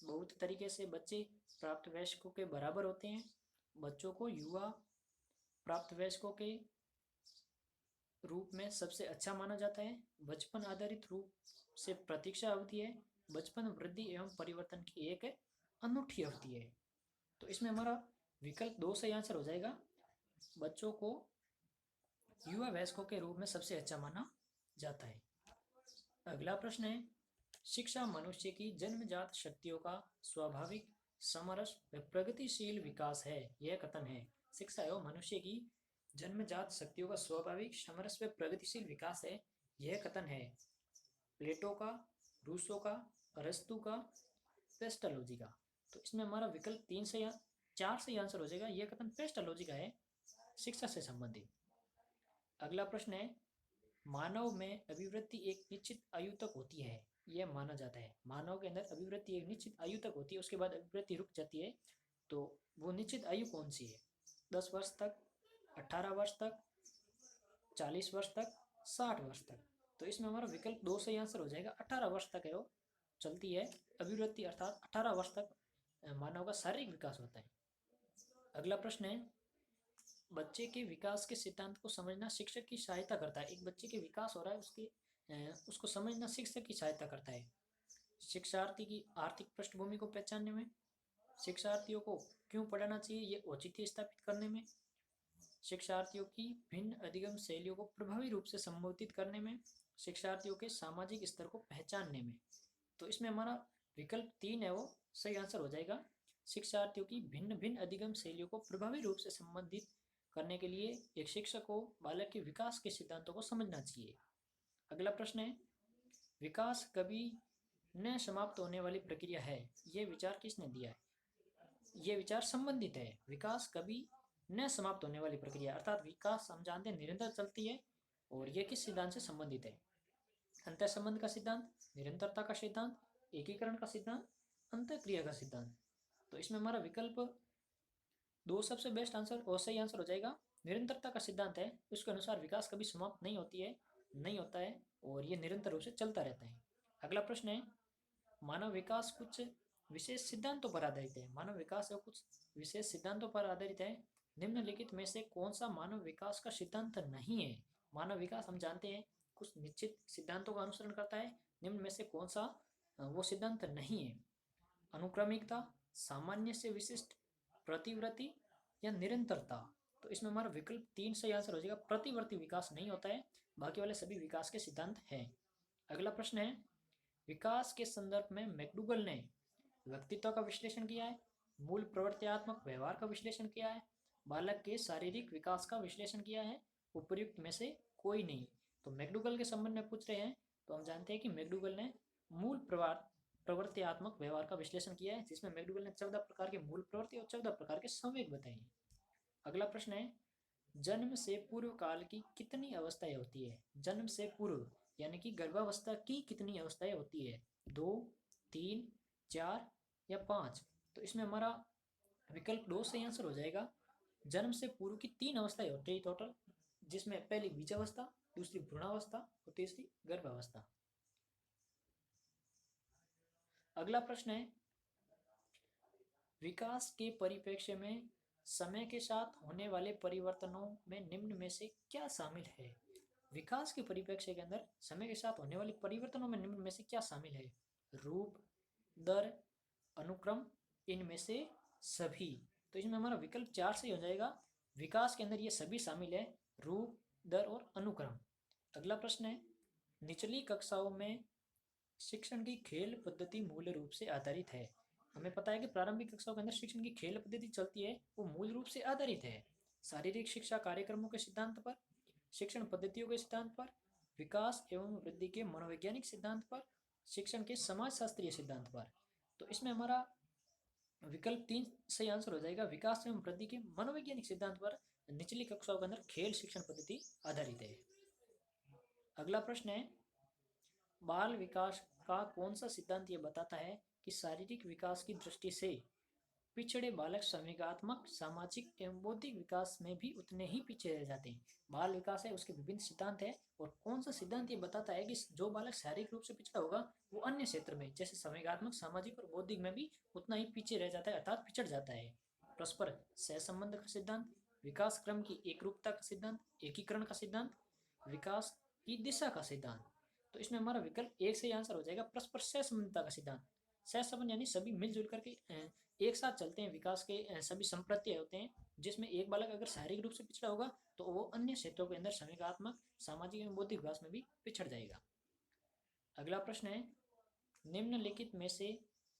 बहुत तरीके से बच्चे प्राप्त वयस्कों के बराबर होते हैं। बच्चों को युवा प्राप्त वयस्कों के रूप में सबसे अच्छा माना जाता है। बचपन आधारित रूप से प्रतीक्षा अवधि है। बचपन वृद्धि एवं परिवर्तन की एक अनूठी अवधि है। तो इसमें हमारा विकल्प 2 सही आंसर हो जाएगा। बच्चों को युवा वयस्कों के रूप में सबसे अच्छा माना जाता है। अगला प्रश्न है, शिक्षा मनुष्य की जन्मजात शक्तियों का स्वाभाविक समरस व प्रगतिशील विकास है। यह कथन है। शिक्षा एवं मनुष्य की जन्मजात शक्तियों का स्वाभाविक समरस व प्रगतिशील विकास है। यह कथन है प्लेटो का, रूसो का, अरस्तु का, पेस्टालोजी का। तो इसमें हमारा विकल्प 3 से या 4 से आंसर हो जाएगा। यह कथन पेस्टालोजी का है, शिक्षा से संबंधित। अगला प्रश्न है, मानव में अभिवृत्ति एक निश्चित आयु तक होती है। यह माना जाता है। मानव के अंदर अभिवृत्ति एक निश्चित आयु तक होती है, उसके बाद अभिवृत्ति रुक जाती है। तो वो निश्चित आयु कौन सी है। 10 वर्ष तक, 18 वर्ष तक, 40 वर्ष तक, 60 वर्ष तक। तो इसमें हमारा विकल्प 2 सही आंसर हो जाएगा। 18 वर्ष तक है वो चलती है अभिवृत्ति, अर्थात 18 वर्ष तक मानव का शारीरिक विकास होता है। अगला प्रश्न है, बच्चे के विकास के सिद्धांत को समझना शिक्षक की सहायता करता है। एक बच्चे के विकास हो रहा है उसको समझना शिक्षक की सहायता करता है। शिक्षार्थी की आर्थिक पृष्ठभूमि को पहचानने में, शिक्षार्थियों को क्यों पढ़ाना चाहिए ये औचित्य स्थापित करने में, शिक्षार्थियों की भिन्न अधिगम शैलियों को प्रभावी रूप से संबोधित करने में, शिक्षार्थियों के सामाजिक स्तर को पहचानने में। तो इसमें हमारा विकल्प 3 है वो सही आंसर हो जाएगा। शिक्षार्थियों की भिन्न भिन्न अधिगम शैलियों को प्रभावी रूप से संबंधित करने के लिए एक शिक्षक को बालक के विकास के सिद्धांतों को समझना चाहिए। अगला प्रश्न है, विकास कभी न समाप्त होने वाली प्रक्रिया है। यह विचार किसने दिया है। यह विचार संबंधित है। विकास कभी न समाप्त होने वाली प्रक्रिया, अर्थात विकास हम जानते हैं निरंतर चलती है। और यह किस सिद्धांत से संबंधित है। अंतर संबंध का सिद्धांत, निरंतरता का सिद्धांत, एकीकरण का सिद्धांत, अंतःक्रिया का सिद्धांत। तो इसमें हमारा विकल्प दो सबसे बेस्ट आंसर और सही आंसर हो जाएगा। निरंतरता का सिद्धांत है, उसके अनुसार विकास कभी समाप्त नहीं होती है, नहीं होता है, और ये निरंतर रूप से चलता रहता है। अगला प्रश्न है, मानव विकास कुछ विशेष सिद्धांतों पर आधारित है। मानव विकास है कुछ विशेष सिद्धांतों पर आधारित है। निम्नलिखित में से कौन सा मानव विकास का सिद्धांत नहीं है? मानव विकास हम जानते हैं कुछ निश्चित सिद्धांतों का अनुसरण करता है। निम्न में से कौन सा वो सिद्धांत नहीं है? अनुक्रमिकता, सामान्य से विशिष्ट, प्रतिवर्ती या निरंतरता। तो इसमें हमारा विकल्प 3 सही आंसर हो जाएगा। प्रतिवर्ती विकास नहीं होता है, बाकी वाले सभी विकास के सिद्धांत हैं। अगला प्रश्न है, विकास के संदर्भ में मैकडूगल ने व्यक्तित्व का विश्लेषण किया है, मूल प्रवृत्त्यात्मक व्यवहार का विश्लेषण किया है, बालक के शारीरिक विकास का विश्लेषण किया है, उपर्युक्त में से कोई नहीं। तो मैकडूगल के संबंध में पूछ रहे हैं, तो हम जानते हैं कि मैकडूगल ने मूल प्रवृत्त्यात्मक व्यवहार का विश्लेषण किया है, जिसमें मैकडूगल ने 14 प्रकार के मूल प्रवृत्ति और 14 प्रकार के संवेग बताए हैं। अगला प्रश्न है, जन्म से पूर्व काल की कितनी अवस्थाएं होती है? जन्म से पूर्व यानी कि गर्भावस्था की कितनी अवस्थाएं होती है? 2, 3, 4 या 5? तो इसमें हमारा विकल्प 2 सही आंसर हो जाएगा। जन्म से पूर्व की 3 अवस्थाएं होती है टोटल, जिसमें पहली बीजावस्था, दूसरी भ्रूणावस्था और तीसरी गर्भावस्था। अगला प्रश्न है, विकास के परिप्रेक्ष्य में समय के साथ होने वाले परिवर्तनों में निम्न में से क्या शामिल है? विकास के परिप्रेक्ष्य के अंदर समय के साथ होने वाले परिवर्तनों में निम्न में से क्या शामिल है? रूप, दर, अनुक्रम, इनमें से सभी। तो इसमें हमारा विकल्प 4 सही हो जाएगा। विकास के अंदर ये सभी शामिल है, रूप, दर और अनुक्रम। अगला प्रश्न है, निचली कक्षाओं में शिक्षण की खेल पद्धति मूल रूप से आधारित है। हमें पता है कि प्रारंभिक कक्षाओं के अंदर शिक्षण की खेल पद्धति चलती है, वो मूल रूप से आधारित है शारीरिक शिक्षा कार्यक्रमों के सिद्धांत पर, शिक्षण पद्धतियों के सिद्धांत पर, विकास एवं वृद्धि के मनोवैज्ञानिक सिद्धांत पर, शिक्षण के समाजशास्त्रीय सिद्धांत पर। तो इसमें हमारा विकल्प 3 सही आंसर हो जाएगा। विकास एवं वृद्धि के मनोवैज्ञानिक सिद्धांत पर निचली कक्षाओं के अंदर खेल शिक्षण पद्धति आधारित है। अगला प्रश्न है, बाल विकास का कौन सा सिद्धांत ये बताता है कि शारीरिक विकास की दृष्टि से पिछड़े बालक संवेगात्मक, सामाजिक एवं बौद्धिक विकास में भी उतने ही पीछे रह जाते हैं? बाल विकास है, उसके विभिन्न सिद्धांत है, और कौन सा सिद्धांत ये बताता है कि जो बालक शारीरिक रूप से पिछड़ा होगा वो अन्य क्षेत्र में जैसे संवेगात्मक, सामाजिक और बौद्धिक में भी उतना ही पीछे रह जाता है, अर्थात पिछड़ जाता है? परस्पर सहसंबंध का सिद्धांत, विकास क्रम की एकरूपता का सिद्धांत, एकीकरण का सिद्धांत, विकास की दिशा का सिद्धांत। तो इसमें हमारा विकल्प 1 से आंसर हो जाएगा, परस्पर सहसंबंधता का सिद्धांत। सहसंबंध यानी सभी मिलजुल करके एक साथ चलते हैं, विकास के सभी संप्रत्यय होते हैं, जिसमें एक बालक अगर शारीरिक रूप से पिछड़ा होगा तो वो अन्य क्षेत्रों के अंदर संवेगात्मक, सामाजिक एवं बौद्धिक विकास में भी पिछड़ जाएगा। अगला प्रश्न है, निम्नलिखित में से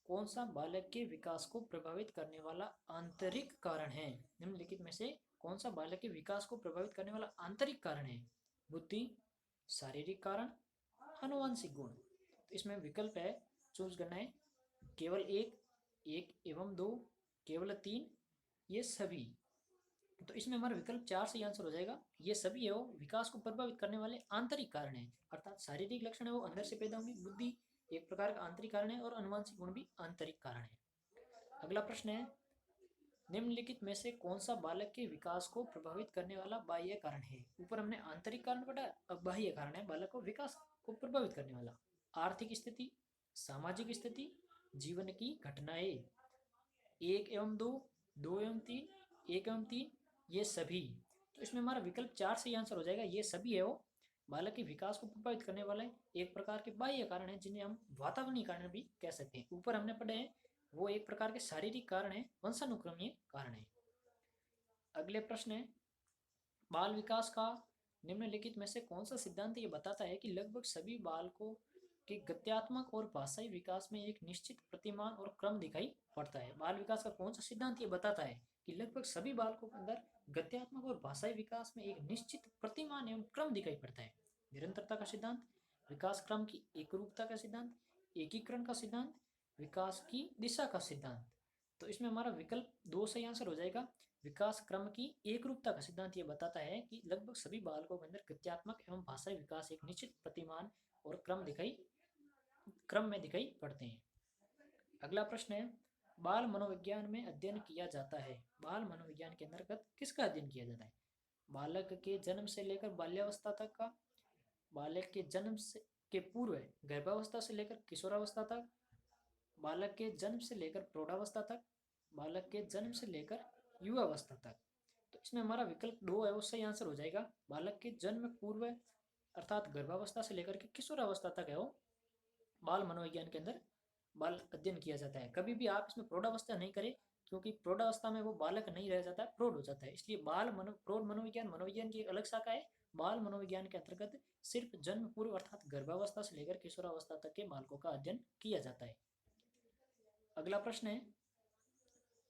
कौन सा बालक के विकास को प्रभावित करने वाला आंतरिक कारण है? निम्नलिखित में से कौन सा बालक के विकास को प्रभावित करने वाला आंतरिक कारण है? बुद्धि, शारीरिक कारण, आनुवंशिक गुण। तो इसमें विकल्प है, चूज करना है, केवल एक, एक एवं दो, केवल तीन, ये सभी। तो इसमें हमारा विकल्प 4 से आंसर हो जाएगा। ये सभी है वो विकास को प्रभावित करने वाले आंतरिक कारण है, अर्थात शारीरिक लक्षण है वो अंदर से पैदा होंगे, बुद्धि एक प्रकार का आंतरिक कारण है और आनुवंशिक गुण भी आंतरिक कारण है। अगला प्रश्न है, निम्नलिखित में से कौन सा बालक के विकास को प्रभावित करने वाला बाह्य कारण है? ऊपर हमने आंतरिक कारण पढ़ा, अब बाह्य कारण है बालक को विकास को प्रभावित करने वाला। आर्थिक स्थिति, सामाजिक स्थिति, जीवन की घटनाएं। 1 एवं 2, 2 एवं 3, 1 एवं 3, ये सभी। तो इसमें हमारा विकल्प 4 से आंसर हो जाएगा। ये सभी है वो बालक के विकास को प्रभावित करने वाले एक प्रकार के बाह्य कारण है, जिन्हें हम वातावरणीय कारण भी कह सकते हैं। ऊपर हमने पढ़े हैं वो एक प्रकार के शारीरिक कारण है, वंशानुक्रमीय कारण है। अगले प्रश्न है, बाल विकास का निम्नलिखित में से कौन सा सिद्धांत ये बताता है कि लगभग सभी बालकों के गत्यात्मक और भाषाई विकास में एक निश्चित प्रतिमान और क्रम दिखाई पड़ता है? बाल विकास का कौन सा सिद्धांत ये बताता है कि लगभग सभी बालकों के अंदर गत्यात्मक और भाषाई विकास में एक निश्चित प्रतिमान एवं क्रम दिखाई पड़ता है? निरंतरता का सिद्धांत, विकास क्रम की एकरूपता का सिद्धांत, एकीकरण का सिद्धांत, विकास की दिशा का सिद्धांत। तो इसमें हमारा विकल्प 2 सही आंसर हो जाएगा। विकास क्रम की एकरूपता का सिद्धांत ये बताता है कि लगभग सभी बालकों के अंदर गत्यात्मक एवं भाषाई विकास एक निश्चित प्रतिमान और क्रम में दिखाई पड़ते हैं। अगला प्रश्न है, बाल मनोविज्ञान में अध्ययन किया जाता है। बाल मनोविज्ञान के अंतर्गत किसका अध्ययन किया जाता है? बालक के जन्म से लेकर बाल्यावस्था तक का, बालक के जन्म से के पूर्व गर्भावस्था से लेकर किशोरावस्था तक, बालक के जन्म से लेकर प्रौढ़ावस्था तक, बालक के जन्म से लेकर युवावस्था तक। तो इसमें हमारा विकल्प 2 है, वो सही आंसर हो जाएगा। बालक के जन्म पूर्व अर्थात गर्भावस्था से लेकर के किशोरावस्था तक है वो बाल मनोविज्ञान के अंदर बाल अध्ययन किया जाता है। कभी भी आप इसमें प्रौढ़ावस्था नहीं करें, क्योंकि प्रौढ़ावस्था में वो बालक नहीं रह जाता है, प्रौढ़ हो जाता है। इसलिए प्रौढ़ मनोविज्ञान मनोविज्ञान की एक अलग शाखा है। बाल मनोविज्ञान के अंतर्गत सिर्फ जन्म पूर्व अर्थात गर्भावस्था से लेकर किशोरावस्था तक के बालकों का अध्ययन किया जाता है। अगला प्रश्न है,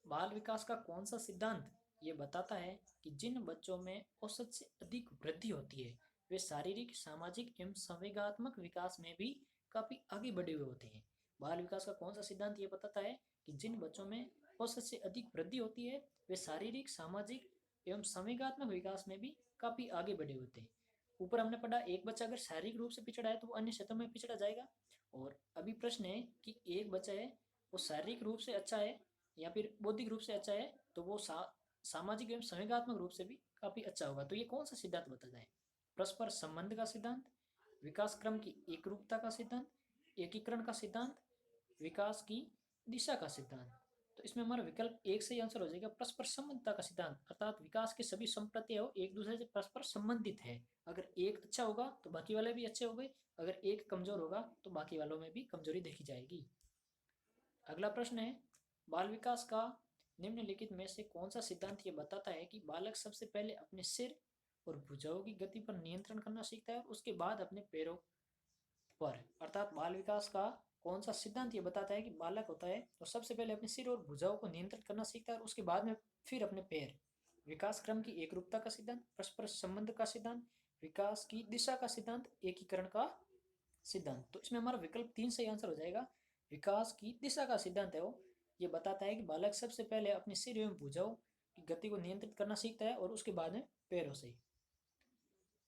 बाल विकास का कौन सा सिद्धांत ये बताता है कि जिन बच्चों में औसत से अधिक वृद्धि होती है वे शारीरिक, सामाजिक एवं संवेगात्मक विकास में भी काफी आगे बढ़े हुए होते हैं? बाल विकास का कौन सा सिद्धांत ये बताता है कि जिन बच्चों में औसत से अधिक वृद्धि होती है वे शारीरिक, सामाजिक एवं संवेगात्मक विकास में भी काफी आगे बढ़े होते हैं? ऊपर हमने पढ़ा एक बच्चा अगर शारीरिक रूप से पिछड़ा है तो वो अन्य क्षेत्रों में पिछड़ा जाएगा। और अभी प्रश्न है कि एक बच्चा है वो शारीरिक रूप से अच्छा है या फिर बौद्धिक रूप से अच्छा है तो वो सामाजिक एवं संवेगात्मक रूप से भी काफी अच्छा होगा। तो ये कौन सा सिद्धांत बताता है? परस्पर संबंध का सिद्धांत, विकास क्रम की एकरूपता का सिद्धांत, एकीकरण का सिद्धांत, विकास की दिशा का सिद्धांत। तो इसमें हमारा विकल्प 1 सही आंसर हो जाएगा, परस्पर संबंधता का सिद्धांत। अर्थात विकास के सभी संप्रत्य एक दूसरे से परस्पर संबंधित है। अगर एक अच्छा होगा तो बाकी वाले भी अच्छे हो गए, अगर एक कमजोर होगा तो बाकी वालों में भी कमजोरी देखी जाएगी। अगला प्रश्न है, बाल विकास का निम्नलिखित में से कौन सा सिद्धांत ये बताता है कि बालक सबसे पहले अपने सिर और भुजाओं की गति पर नियंत्रण करना सीखता है और उसके बाद अपने पैरों पर? अर्थात बाल विकास का कौन सा सिद्धांत ये बताता है कि बालक होता है तो सबसे पहले अपने सिर और भुजाओं को नियंत्रित करना सीखता है और उसके बाद में फिर अपने पैर? विकास क्रम की एकरूपता का सिद्धांत, परस्पर संबंध का सिद्धांत, विकास की दिशा का सिद्धांत, एकीकरण का सिद्धांत। तो इसमें हमारा विकल्प 3 सही आंसर हो जाएगा। विकास की दिशा का सिद्धांत है वो ये बताता है कि बालक सबसे पहले अपने सिर एवं भुजाओं की गति को नियंत्रित करना सीखता है और उसके बाद में पैरों से।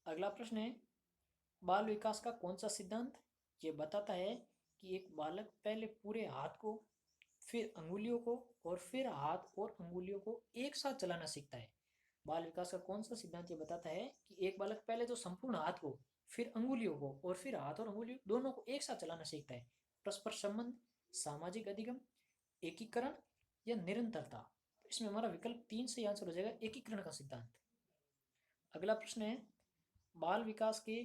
अगला प्रश्न है, बाल विकास का कौन सा सिद्धांत ये बताता है कि एक बालक पहले पूरे हाथ को, फिर अंगुलियों को और फिर हाथ और अंगुलियों को एक साथ चलाना सीखता है? बाल विकास का कौन सा सिद्धांत ये बताता है कि एक बालक पहले तो संपूर्ण हाथ को, फिर अंगुलियों को और फिर हाथ और अंगुलियों दोनों को एक साथ चलाना सीखता है? परस्पर संबंध, सामाजिक अधिगम, एकीकरण या निरंतरता? इसमें हमारा विकल्प 3 सही आंसर हो जाएगा, एकीकरण का सिद्धांत। अगला प्रश्न है, बाल विकास के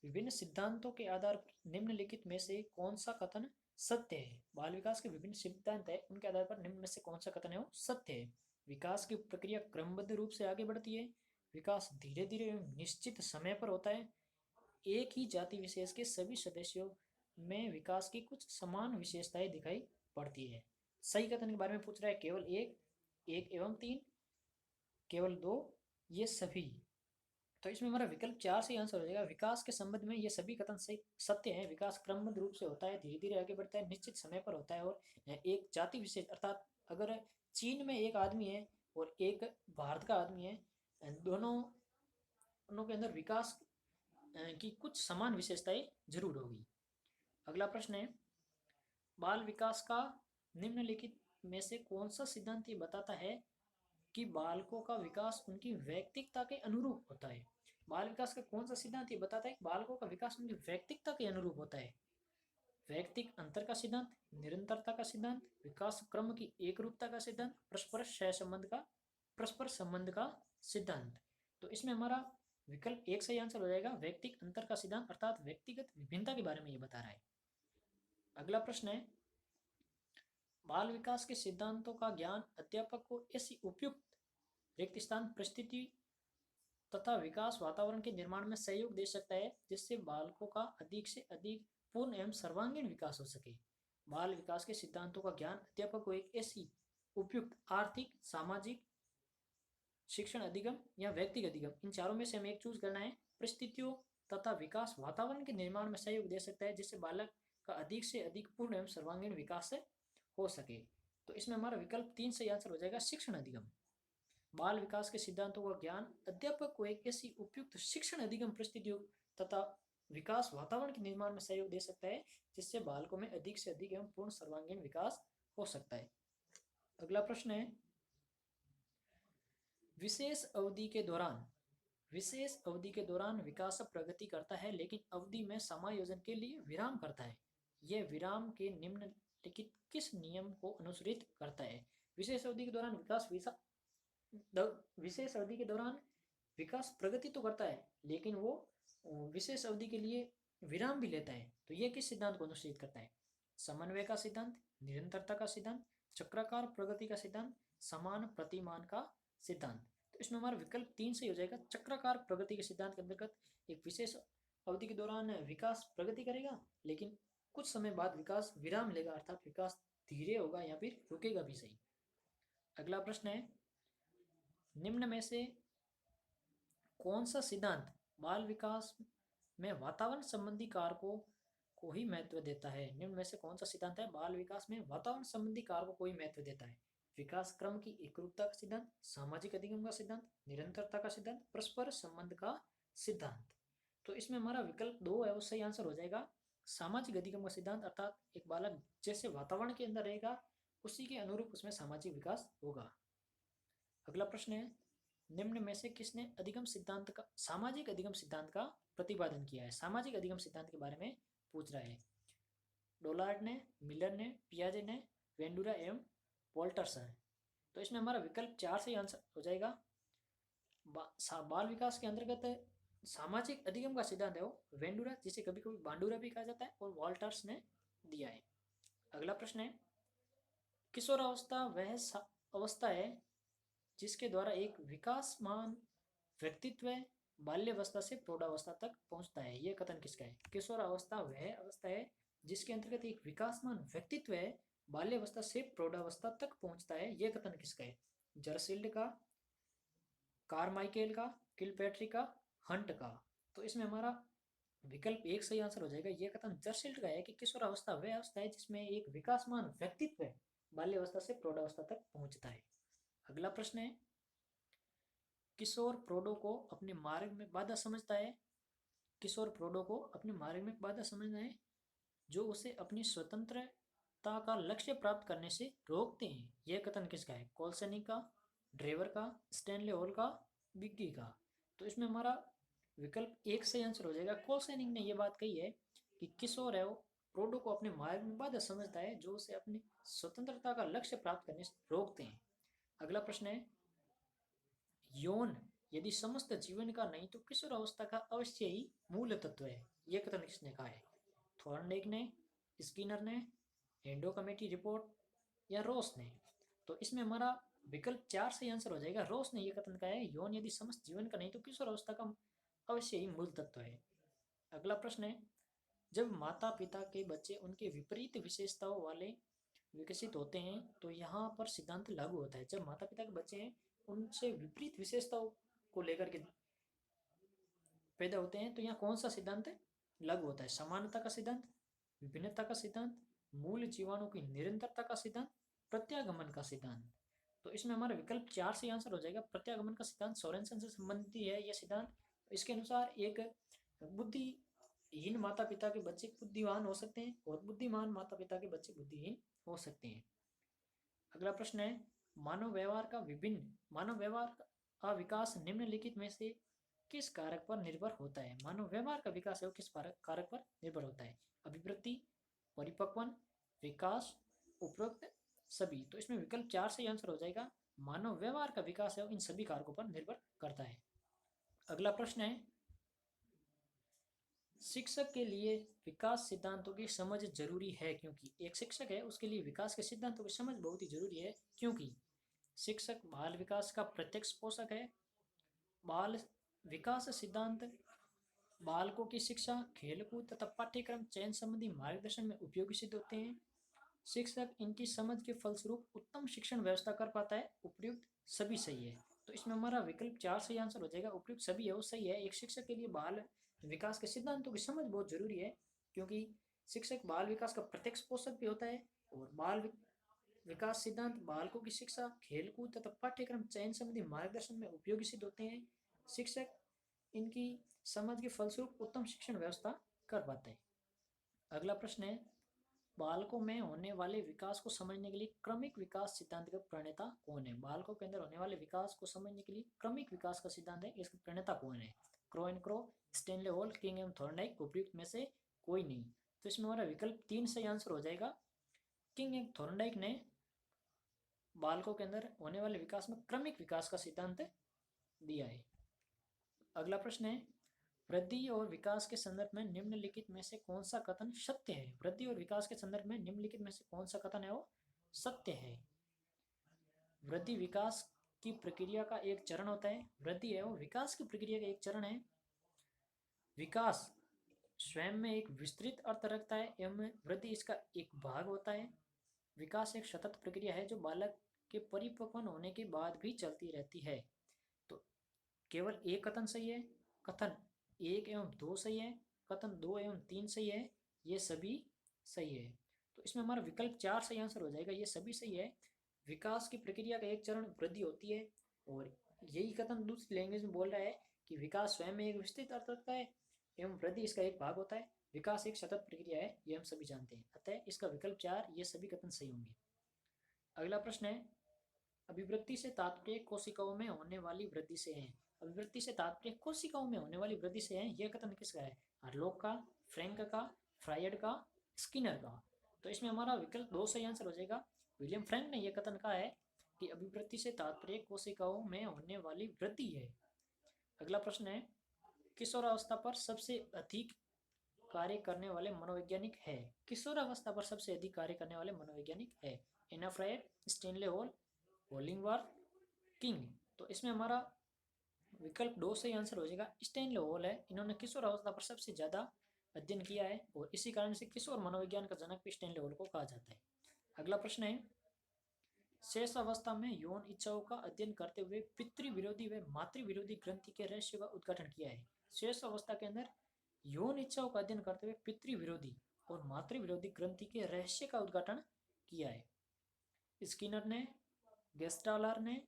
विभिन्न सिद्धांतों के आधार पर निम्नलिखित में से कौन सा कथन सत्य है? बाल विकास के विभिन्न सिद्धांत है उनके आधार पर निम्न में से कौन सा कथन है वो सत्य है? विकास की प्रक्रिया क्रमबद्ध रूप से आगे बढ़ती है, विकास धीरे धीरे एवं निश्चित समय पर होता है, एक ही जाति विशेष के सभी सदस्यों में विकास की कुछ समान विशेषताएं दिखाई पड़ती है? सही कथन के बारे में पूछ रहा है, केवल एक, एक एवं तीन, केवल दो, ये सभी। तो इसमें हमारा विकल्प 4 से आंसर हो जाएगा। विकास के संबंध में ये सभी कथन सही सत्य है। विकास क्रमबद्ध रूप से होता है, धीरे धीरे आगे बढ़ता है, निश्चित समय पर होता है और एक जाति विशेष अर्थात अगर चीन में एक आदमी है और एक भारत का आदमी है, दोनों के अंदर विकास की कुछ समान विशेषताएं जरूर होगी। अगला प्रश्न है, बाल विकास का निम्नलिखित में से कौन सा सिद्धांत ये बताता है कि बालकों का विकास उनकी व्यक्तिगता के अनुरूप होता है? बाल विकास का कौन सा सिद्धांत ये बताता है कि बालकों का विकास उनकी व्यक्तिगता के अनुरूप होता है? वैयक्तिक अंतर का सिद्धांत, निरंतरता का सिद्धांत, विकास क्रम की एकरूपता का सिद्धांत, परस्पर संबंध का सिद्धांत। तो इसमें हमारा विकल्प 1 सही आंसर हो जाएगा, वैयक्तिक अंतर का सिद्धांत अर्थात व्यक्तिगत विभिन्नता के बारे में ये बता रहा है। अगला प्रश्न है, बाल विकास के सिद्धांतों का ज्ञान अध्यापक को ऐसी उपयुक्त रिक्त स्थान, परिस्थिति तथा विकास वातावरण के निर्माण में सहयोग दे सकता है जिससे बालकों का अधिक से अधिक पूर्ण एवं सर्वांगीण विकास हो सके। बाल विकास के सिद्धांतों का ज्ञान अध्यापक को एक ऐसी उपयुक्त आर्थिक, सामाजिक, शिक्षण अधिगम या व्यक्तिगत अधिगम, इन चारों में से हमें एक चूज करना है, परिस्थितियों तथा विकास वातावरण के निर्माण में सहयोग दे सकता है जिससे बालक का अधिक से अधिक पूर्ण एवं सर्वांगीण विकास हो सके। तो इसमें हमारा विकल्प 3 सही आंसर हो जाएगा, शिक्षण अधिगम। बाल विकास के सिद्धांतों का ज्ञान अध्यापक को एक ऐसी उपयुक्त शिक्षण अधिगम, परिस्थितियों तथा विकास वातावरण के निर्माण में सहयोग दे सकता है जिससे बालकों में अधिक से अधिक एवं पूर्ण सर्वांगीण विकास हो सकता है। अगला प्रश्न है, विशेष अवधि के दौरान विशेष अवधि के दौरान विकास प्रगति करता है लेकिन अवधि में समायोजन के लिए विराम करता है। यह विराम के निम्नलिखित किस नियम को अनुसरित करता है? विशेष अवधि के दौरान विशेष अवधि के दौरान विकास प्रगति तो करता है लेकिन वो विशेष अवधि के लिए विराम भी लेता है। तो यह किस सिद्धांत को अनुसरित करता है? समन्वय का सिद्धांत, निरंतरता का सिद्धांत, चक्राकार प्रगति का सिद्धांत, समान प्रतिमान का सिद्धांत। तो इसमें हमारा विकल्प 3 सही हो जाएगा। चक्राकार प्रगति के सिद्धांत के अंतर्गत एक विशेष अवधि के दौरान विकास प्रगति करेगा लेकिन कुछ समय बाद विकास विराम लेगा, अर्थात विकास धीरे होगा या फिर रुकेगा भी सही। अगला प्रश्न है, निम्न में से कौन सा सिद्धांत बाल विकास में वातावरण संबंधी कारकों को ही महत्व देता है? निम्न में से कौन सा सिद्धांत है बाल विकास में वातावरण संबंधी कारकों को ही महत्व देता है? विकास क्रम की एकरूपता का सिद्धांत, सामाजिक अधिगम का सिद्धांत, निरंतरता का सिद्धांत, परस्पर संबंध का सिद्धांत। तो इसमें हमारा विकल्प 2 है वो सही आंसर हो जाएगा, सामाजिक अधिगम का सिद्धांत। अर्थात एक बालक जैसे वातावरण के अंदर रहेगा उसी के अनुरूप उसमें सामाजिक विकास होगा। अगला प्रश्न है, निम्न में से किसने अधिगम सिद्धांत का सामाजिक अधिगम सिद्धांत का प्रतिपादन किया है? सामाजिक अधिगम सिद्धांत के बारे में पूछ रहा है। डोलार्ड ने, मिलर ने, पियाजे ने, वेंडूरा एवं वॉल्टर्स है। तो इसमें हमारा विकल्प 4 से आंसर हो जाएगा। बाल विकास के अंतर्गत सामाजिक अधिगम का सिद्धांत है वो वेंडूरा, जिसे कभी कभी बांडूरा भी कहा जाता है, और वॉल्टर्स ने दिया है। अगला प्रश्न है, किशोरावस्था वह अवस्था है जिसके द्वारा एक विकासमान व्यक्तित्व बाल्यावस्था से प्रौढ़ावस्था तक पहुंचता है। यह कथन किसका है? किशोरावस्था वह अवस्था है जिसके अंतर्गत एक विकासमान व्यक्तित्व है बाल्यावस्था से प्रौढ़ावस्था तक पहुंचता है। यह कथन किसका है? जरसील्ड का, कारमाइकेल का, किलपैट्रिक का, हंट का। तो इसमें हमारा विकल्प 1 सही आंसर हो जाएगा। यह कथन जरसील्ड का है कि किशोरावस्था वह अवस्था है जिसमें एक विकासमान व्यक्तित्व बाल्यावस्था से प्रौढ़ावस्था तक पहुंचता है। अगला प्रश्न है, किशोर प्रौढ़ों को अपने मार्ग में बाधा समझता है। किशोर प्रौढ़ों को अपने मार्ग में बाधा समझना है जो उसे अपनी स्वतंत्रता का लक्ष्य प्राप्त करने से रोकते हैं। यह कथन किसका है? कोल्सनिक का, ड्रेवर का, स्टैनले हॉल का, बिग्गी का। तो इसमें हमारा विकल्प 1 सही आंसर हो जाएगा। कोल्सनिक ने यह बात कही है कि किशोर है वो प्रौढ़ों को अपने मार्ग में बाधा समझता है जो उसे अपनी स्वतंत्रता का लक्ष्य प्राप्त करने से रोकते हैं। अगला प्रश्न है, यौन यदि समस्त जीवन का नहीं तो किशोर अवस्था का अवश्य ही मूल तत्व है। यह कथन किसने कहा है? थॉर्नडेक ने, स्किनर ने, हेंडो कमेटी रिपोर्ट या रोस ने। तो इसमें हमारा विकल्प 4 से आंसर हो जाएगा। रोस ने यह कथन कहा है, यौन यदि समस्त जीवन का नहीं तो किशोर अवस्था का अवश्य ही मूल तत्व है। अगला प्रश्न है, जब माता पिता के बच्चे उनके विपरीत विशेषताओं वाले विकसित होते हैं तो यहाँ पर सिद्धांत लागू होता है। जब माता पिता के बच्चे हैं उनसे विपरीत विशेषताओं को लेकर के पैदा होते हैं तो यहाँ कौन सा सिद्धांत लागू होता है? समानता का सिद्धांत, विभिन्नता का सिद्धांत, मूल जीवाणु की निरंतरता का सिद्धांत, प्रत्यागमन का सिद्धांत। तो इसमें हमारा विकल्प 4 से आंसर हो जाएगा। प्रत्यागमन का सिद्धांत सोरेनसन से संबंधित है यह सिद्धांत। इसके अनुसार एक बुद्धिहीन माता पिता के बच्चे बुद्धिमान हो सकते हैं और बुद्धिमान माता पिता के बच्चे बुद्धिहीन हो सकते हैं। अगला प्रश्न है, मानव व्यवहार का विकास निम्नलिखित में से किस कारक पर निर्भर होता है? मानव व्यवहार का विकास है वो किस कारक पर निर्भर होता है? अभिवृत्ति, परिपक्वन, विकास, उपरोक्त सभी। तो इसमें विकल्प 4 से आंसर हो जाएगा। मानव व्यवहार का विकास है वो इन सभी कारकों पर निर्भर करता है। अगला प्रश्न है, शिक्षक के लिए विकास सिद्धांतों की समझ जरूरी है क्योंकि एक शिक्षक है उसके लिए विकास के सिद्धांतों की समझ बहुत ही जरूरी है क्योंकि शिक्षक बाल विकास का प्रत्यक्ष पोषक है। बाल विकास सिद्धांत बालकों की शिक्षा, खेलकूद तथा पाठ्यक्रम चयन संबंधी मार्गदर्शन में उपयोगी सिद्ध होते हैं। शिक्षक इनकी समझ के फलस्वरूप उत्तम शिक्षण व्यवस्था कर पाता है। उपयुक्त सभी सही है। तो इसमें हमारा विकल्प 4 सही आंसर हो जाएगा। उपयुक्त सभी है वो सही है। एक शिक्षक के लिए बाल विकास के सिद्धांतों की समझ बहुत जरूरी है क्योंकि शिक्षक बाल विकास का प्रत्यक्ष पोषक भी होता है और बाल विकास सिद्धांत बालकों की शिक्षा, खेलकूद तथा पाठ्यक्रम चयन संबंधी मार्गदर्शन में उपयोगी सिद्ध होते हैं। शिक्षक इनकी समझ के फलस्वरूप उत्तम शिक्षण व्यवस्था कर पाते हैं। अगला प्रश्न है, बालकों में होने वाले विकास को समझने के लिए क्रमिक विकास सिद्धांत का प्रणेता कौन है? बालकों के अंदर होने वाले विकास को समझने के लिए क्रमिक विकास का सिद्धांत है, इसका प्रणेता कौन है? Crow and crow, Stanley hall, king एवं थॉर्नडाइक, उपयुक्त में से कोई नहीं। तो इसमें हमारा विकल्प 3 सही आंसर हो जाएगा। किंग एवं थॉर्नडाइक ने बालकों के अंदर होने वाले विकास में क्रमिक विकास का सिद्धांत दिया है। अगला प्रश्न है, वृद्धि और विकास के संदर्भ में निम्नलिखित में से कौन सा कथन सत्य है? वृद्धि और विकास के संदर्भ में निम्नलिखित में से कौन सा कथन है वो सत्य है? वृद्धि विकास की प्रक्रिया का एक चरण होता है। वृद्धि है वो विकास की प्रक्रिया का एक चरण है। विकास स्वयं में एक विस्तृत अर्थ रखता है एवं वृद्धि इसका एक भाग होता है। विकास एक सतत प्रक्रिया है जो बालक के परिपक्व होने के बाद भी चलती रहती है। तो केवल एक कथन सही है, कथन 1 एवं 2 सही है, कथन 2 एवं 3 सही है, ये सभी सही है। तो इसमें हमारा विकल्प 4 सही आंसर हो जाएगा, ये सभी सही है। विकास की प्रक्रिया का एक चरण वृद्धि होती है और यही कथन दूसरी लैंग्वेज में बोल रहा है कि विकास स्वयं में एक विस्तृत अर्थ रखता है एवं वृद्धि इसका एक भाग होता है। विकास एक सतत प्रक्रिया है, ये हम सभी जानते हैं। अतः इसका विकल्प 4, ये सभी कथन सही होंगे। अगला प्रश्न है, अभिवृद्धि से तात्पर्य कोशिकाओं में होने वाली वृद्धि से है। अभिवृद्धि से तात्पर्य कोशिकाओं में होने वाली वृद्धि से है, यह कथन किसका है? हरलॉक का, फ्रैंक का, फ्रायड का, स्किनर का। तो इसमें हमारा विकल्प 2 सही आंसर हो जाएगा। विलियम फ्रैंक ने यह कथन कहा है कि अभिवृद्धि से तात्पर्य कोशिकाओं में होने वाली वृद्धि है। अगला प्रश्न है, किशोरावस्था पर सबसे अधिक कार्य करने वाले मनोवैज्ञानिक है। किशोरावस्था पर सबसे अधिक कार्य करने वाले मनोवैज्ञानिक है एना फ्रायड, स्टेनले हॉल, होलिंगवर्थ, किंग। तो इसमें हमारा विकल्प 2 सही आंसर हो जाएगा। स्टेनले हॉल है, इन्होंने किशोर अवस्था पर सबसे ज्यादा अध्ययन किया है और इसी कारण से किशोर मनोविज्ञान का जनक भी स्टेनले हॉल को कहा जाता है। अगला प्रश्न है, शेष अवस्था में यौन इच्छाओं का अध्ययन करते हुए पितृ विरोधी व मातृ विरोधी ग्रंथि के रहस्य का उद्घाटन किया है। शेष अवस्था के अंदर यौन इच्छाओं का अध्ययन करते हुए पितृ विरोधी और मातृ विरोधी ग्रंथि के रहस्य का उद्घाटन किया है। स्किनर ने, गेस्टालर ने,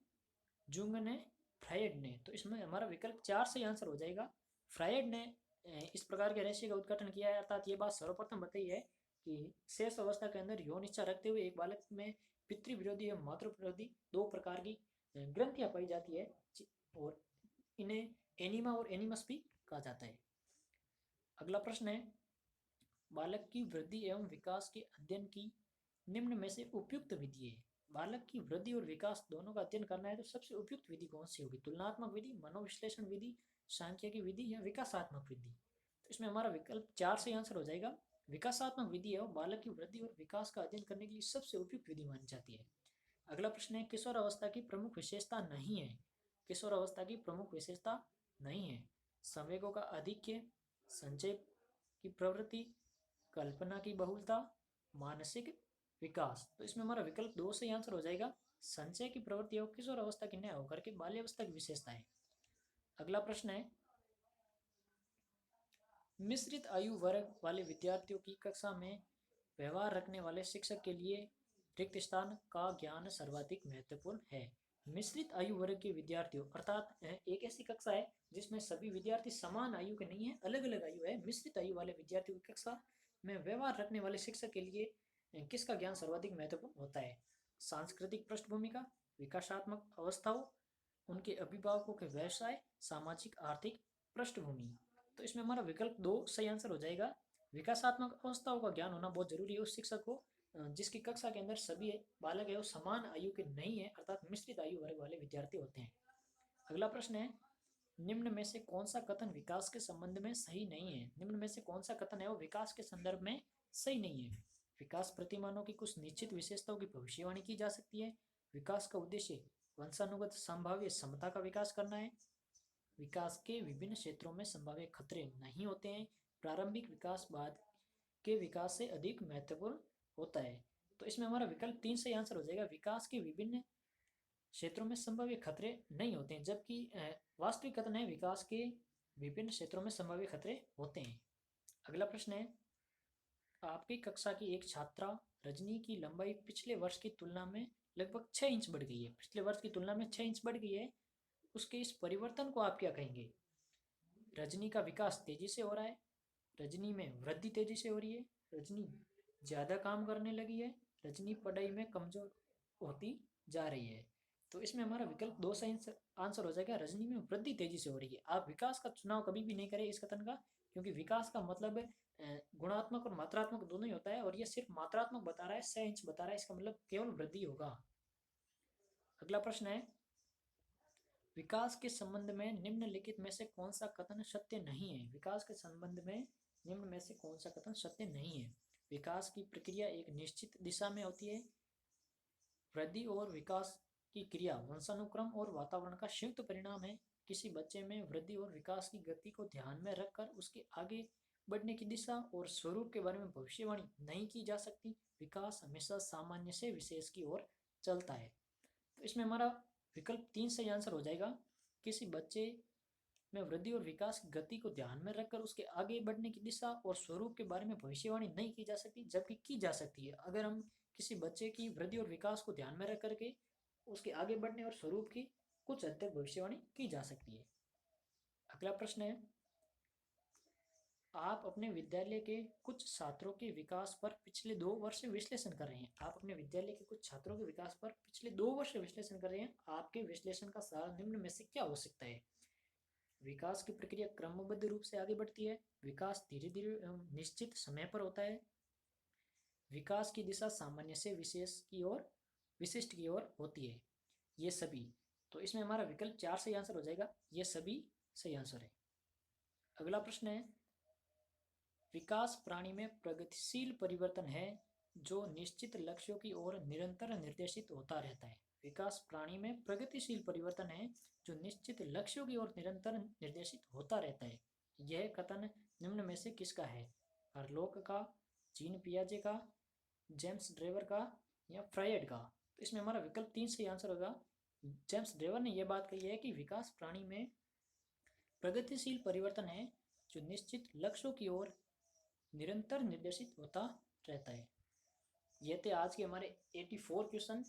जुंग ने, फ्रायड ने। तो इसमें हमारा विकल्प 4 सही आंसर हो जाएगा। फ्रायड ने इस प्रकार के रहस्य का उद्घाटन किया है, अर्थात ये बात सर्वप्रथम बताई है कि शेष अवस्था के अंदर यौन इच्छा रखते हुए एक बालक में पितृ विरोधी एवं मातृ विरोधी 2 प्रकार की ग्रंथियां पाई जाती है और इन्हें एनिमा और एनिमस भी कहा जाता है। अगला प्रश्न है, बालक की वृद्धि एवं विकास के अध्ययन की निम्न में से उपयुक्त विधि है। बालक की वृद्धि और विकास दोनों का अध्ययन करना है तो सबसे उपयुक्त विधि कौन सी होगी? तुलनात्मक विधि, मनोविश्लेषण विधि, सांख्यिकी विधि या विकासात्मक विधि? तो इसमें हमारा विकल्प 4 से आंसर हो जाएगा। विकासात्मक विधि है वो बालक की वृद्धि और विकास का अध्ययन करने के लिए सबसे उपयुक्त विधि मानी जाती है। अगला प्रश्न है, किशोर अवस्था की प्रमुख विशेषता नहीं है। किशोर अवस्था की प्रमुख विशेषता नहीं है संवेगों का आधिक्य, संचय की प्रवृत्ति, कल्पना की बहुलता, मानसिक विकास। तो इसमें हमारा विकल्प 2 से आंसर हो जाएगा। संचय की प्रवृत्ति और किशोर अवस्था की न होकर के बाल्यावस्था की विशेषता है। अगला प्रश्न है, मिश्रित आयु वर्ग वाले विद्यार्थियों की कक्षा में व्यवहार रखने वाले शिक्षक के लिए रिक्त स्थान का ज्ञान सर्वाधिक महत्वपूर्ण है। मिश्रित आयु वर्ग के विद्यार्थियों अर्थात एक ऐसी कक्षा है जिसमें सभी विद्यार्थी समान आयु के नहीं है, अलग अलग आयु है। मिश्रित आयु वाले विद्यार्थियों की कक्षा में व्यवहार रखने वाले शिक्षक के लिए किसका ज्ञान सर्वाधिक महत्वपूर्ण होता है? सांस्कृतिक पृष्ठभूमि का, विकासात्मक अवस्थाओं, उनके अभिभावकों के व्यवसाय, सामाजिक आर्थिक पृष्ठभूमि। तो इसमें हमारा विकल्प 2 सही आंसर हो जाएगा। विकासात्मक अवस्थाओं का ज्ञान होना बहुत जरूरी है उस शिक्षक को जिसकी कक्षा के अंदर सभी बालक है वो समान आयु के नहीं है, अर्थात मिश्रित आयु वर्ग वाले विद्यार्थी होते हैं। अगला प्रश्न है, निम्न में से कौन सा कथन विकास के संबंध में सही नहीं है? निम्न में से कौन सा कथन है वो विकास के संदर्भ में सही नहीं है? विकास प्रतिमानों की कुछ निश्चित विशेषताओं की भविष्यवाणी की जा सकती है। विकास का उद्देश्य वंशानुगत संभाव्य समता का विकास करना है। विकास के विभिन्न क्षेत्रों में संभाव्य खतरे नहीं होते हैं। प्रारंभिक विकास बाद के विकास से अधिक महत्वपूर्ण होता है। तो इसमें हमारा विकल्प 3 सही आंसर हो जाएगा। विकास के विभिन्न क्षेत्रों में संभाव्य खतरे नहीं होते हैं, जबकि वास्तविक कथन है विकास के विभिन्न क्षेत्रों में संभाव्य खतरे होते हैं। अगला प्रश्न है, आपकी कक्षा की एक छात्रा रजनी की लंबाई पिछले वर्ष की तुलना में लगभग 6 इंच बढ़ गई है। पिछले वर्ष की तुलना में 6 इंच बढ़ गई है, उसके इस परिवर्तन को आप क्या कहेंगे? रजनी का विकास तेजी से हो रहा है, रजनी में वृद्धि तेजी से हो रही है, रजनी ज़्यादा काम करने लगी है, रजनी पढ़ाई में कमज़ोर होती जा रही है। तो इसमें हमारा विकल्प दो सही आंसर हो जाएगा, रजनी में वृद्धि तेजी से हो रही है। आप विकास का चुनाव कभी भी नहीं करें इस कथन का, क्योंकि विकास का मतलब गुणात्मक और मात्रात्मक दोनों ही होता है, और ये सिर्फ मात्रात्मक बता रहा है, 6 इंच बता रहा है, इसका मतलब केवल वृद्धि होगा। अगला प्रश्न है, विकास के संबंध में निम्नलिखित में से कौन सा कथन सत्य नहीं है? विकास के संबंध में निम्न में से कौन सा कथन सत्य नहीं है? विकास की प्रक्रिया एक निश्चित दिशा में होती है। वृद्धि और विकास की क्रिया वंशानुक्रम और वातावरण का संयुक्त परिणाम है। किसी बच्चे में वृद्धि और विकास की गति को ध्यान में रखकर उसके आगे बढ़ने की दिशा और स्वरूप के बारे में भविष्यवाणी नहीं की जा सकती। विकास हमेशा सामान्य से विशेष की ओर चलता है। तो इसमें हमारा विकल्प 3 सही आंसर हो जाएगा। किसी बच्चे में वृद्धि और विकास की गति को ध्यान में रखकर उसके आगे बढ़ने की दिशा और स्वरूप के बारे में भविष्यवाणी नहीं की जा सकती, जबकि की जा सकती है। अगर हम किसी बच्चे की वृद्धि और विकास को ध्यान में रख करके उसके आगे बढ़ने और स्वरूप की कुछ हद तक भविष्यवाणी की जा सकती है। अगला प्रश्न है, आप अपने विद्यालय के कुछ छात्रों के विकास पर पिछले 2 वर्ष से विश्लेषण कर रहे हैं। आप अपने विद्यालय के कुछ छात्रों के विकास पर पिछले 2 वर्ष से विश्लेषण कर रहे हैं। आपके विश्लेषण का सार निम्न में से क्या हो सकता है? विकास की प्रक्रिया क्रमबद्ध रूप से आगे बढ़ती है। विकास धीरे धीरे निश्चित समय पर होता है। विकास की दिशा सामान्य से विशेष की ओर विशिष्ट की ओर होती है। ये सभी। तो इसमें हमारा विकल्प 4 सही आंसर हो जाएगा। ये सभी सही आंसर है। अगला प्रश्न है, विकास प्राणी में प्रगतिशील परिवर्तन है जो निश्चित लक्ष्यों की ओर निरंतर निर्देशित होता रहता है। विकास प्राणी में प्रगतिशील परिवर्तन है जो निश्चित लक्ष्यों की ओर निरंतर निर्देशित होता रहता है। यह कथन निम्न में से किसका है? हरलोक का, जीन पियाजे का, जेम्स ड्रेवर का, या फ्रायड का? तो इसमें हमारा विकल्प 3 सही आंसर होगा। जेम्स ड्रेवर ने यह बात कही है कि विकास प्राणी में प्रगतिशील परिवर्तन है जो निश्चित लक्ष्यों की ओर निरंतर निर्देशित होता रहता है। ये थे आज के हमारे 84 क्वेश्चन।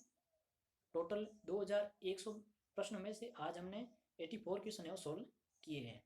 टोटल 2100 प्रश्नों में से आज हमने 84 क्वेश्चन है वो सोल्व किए हैं।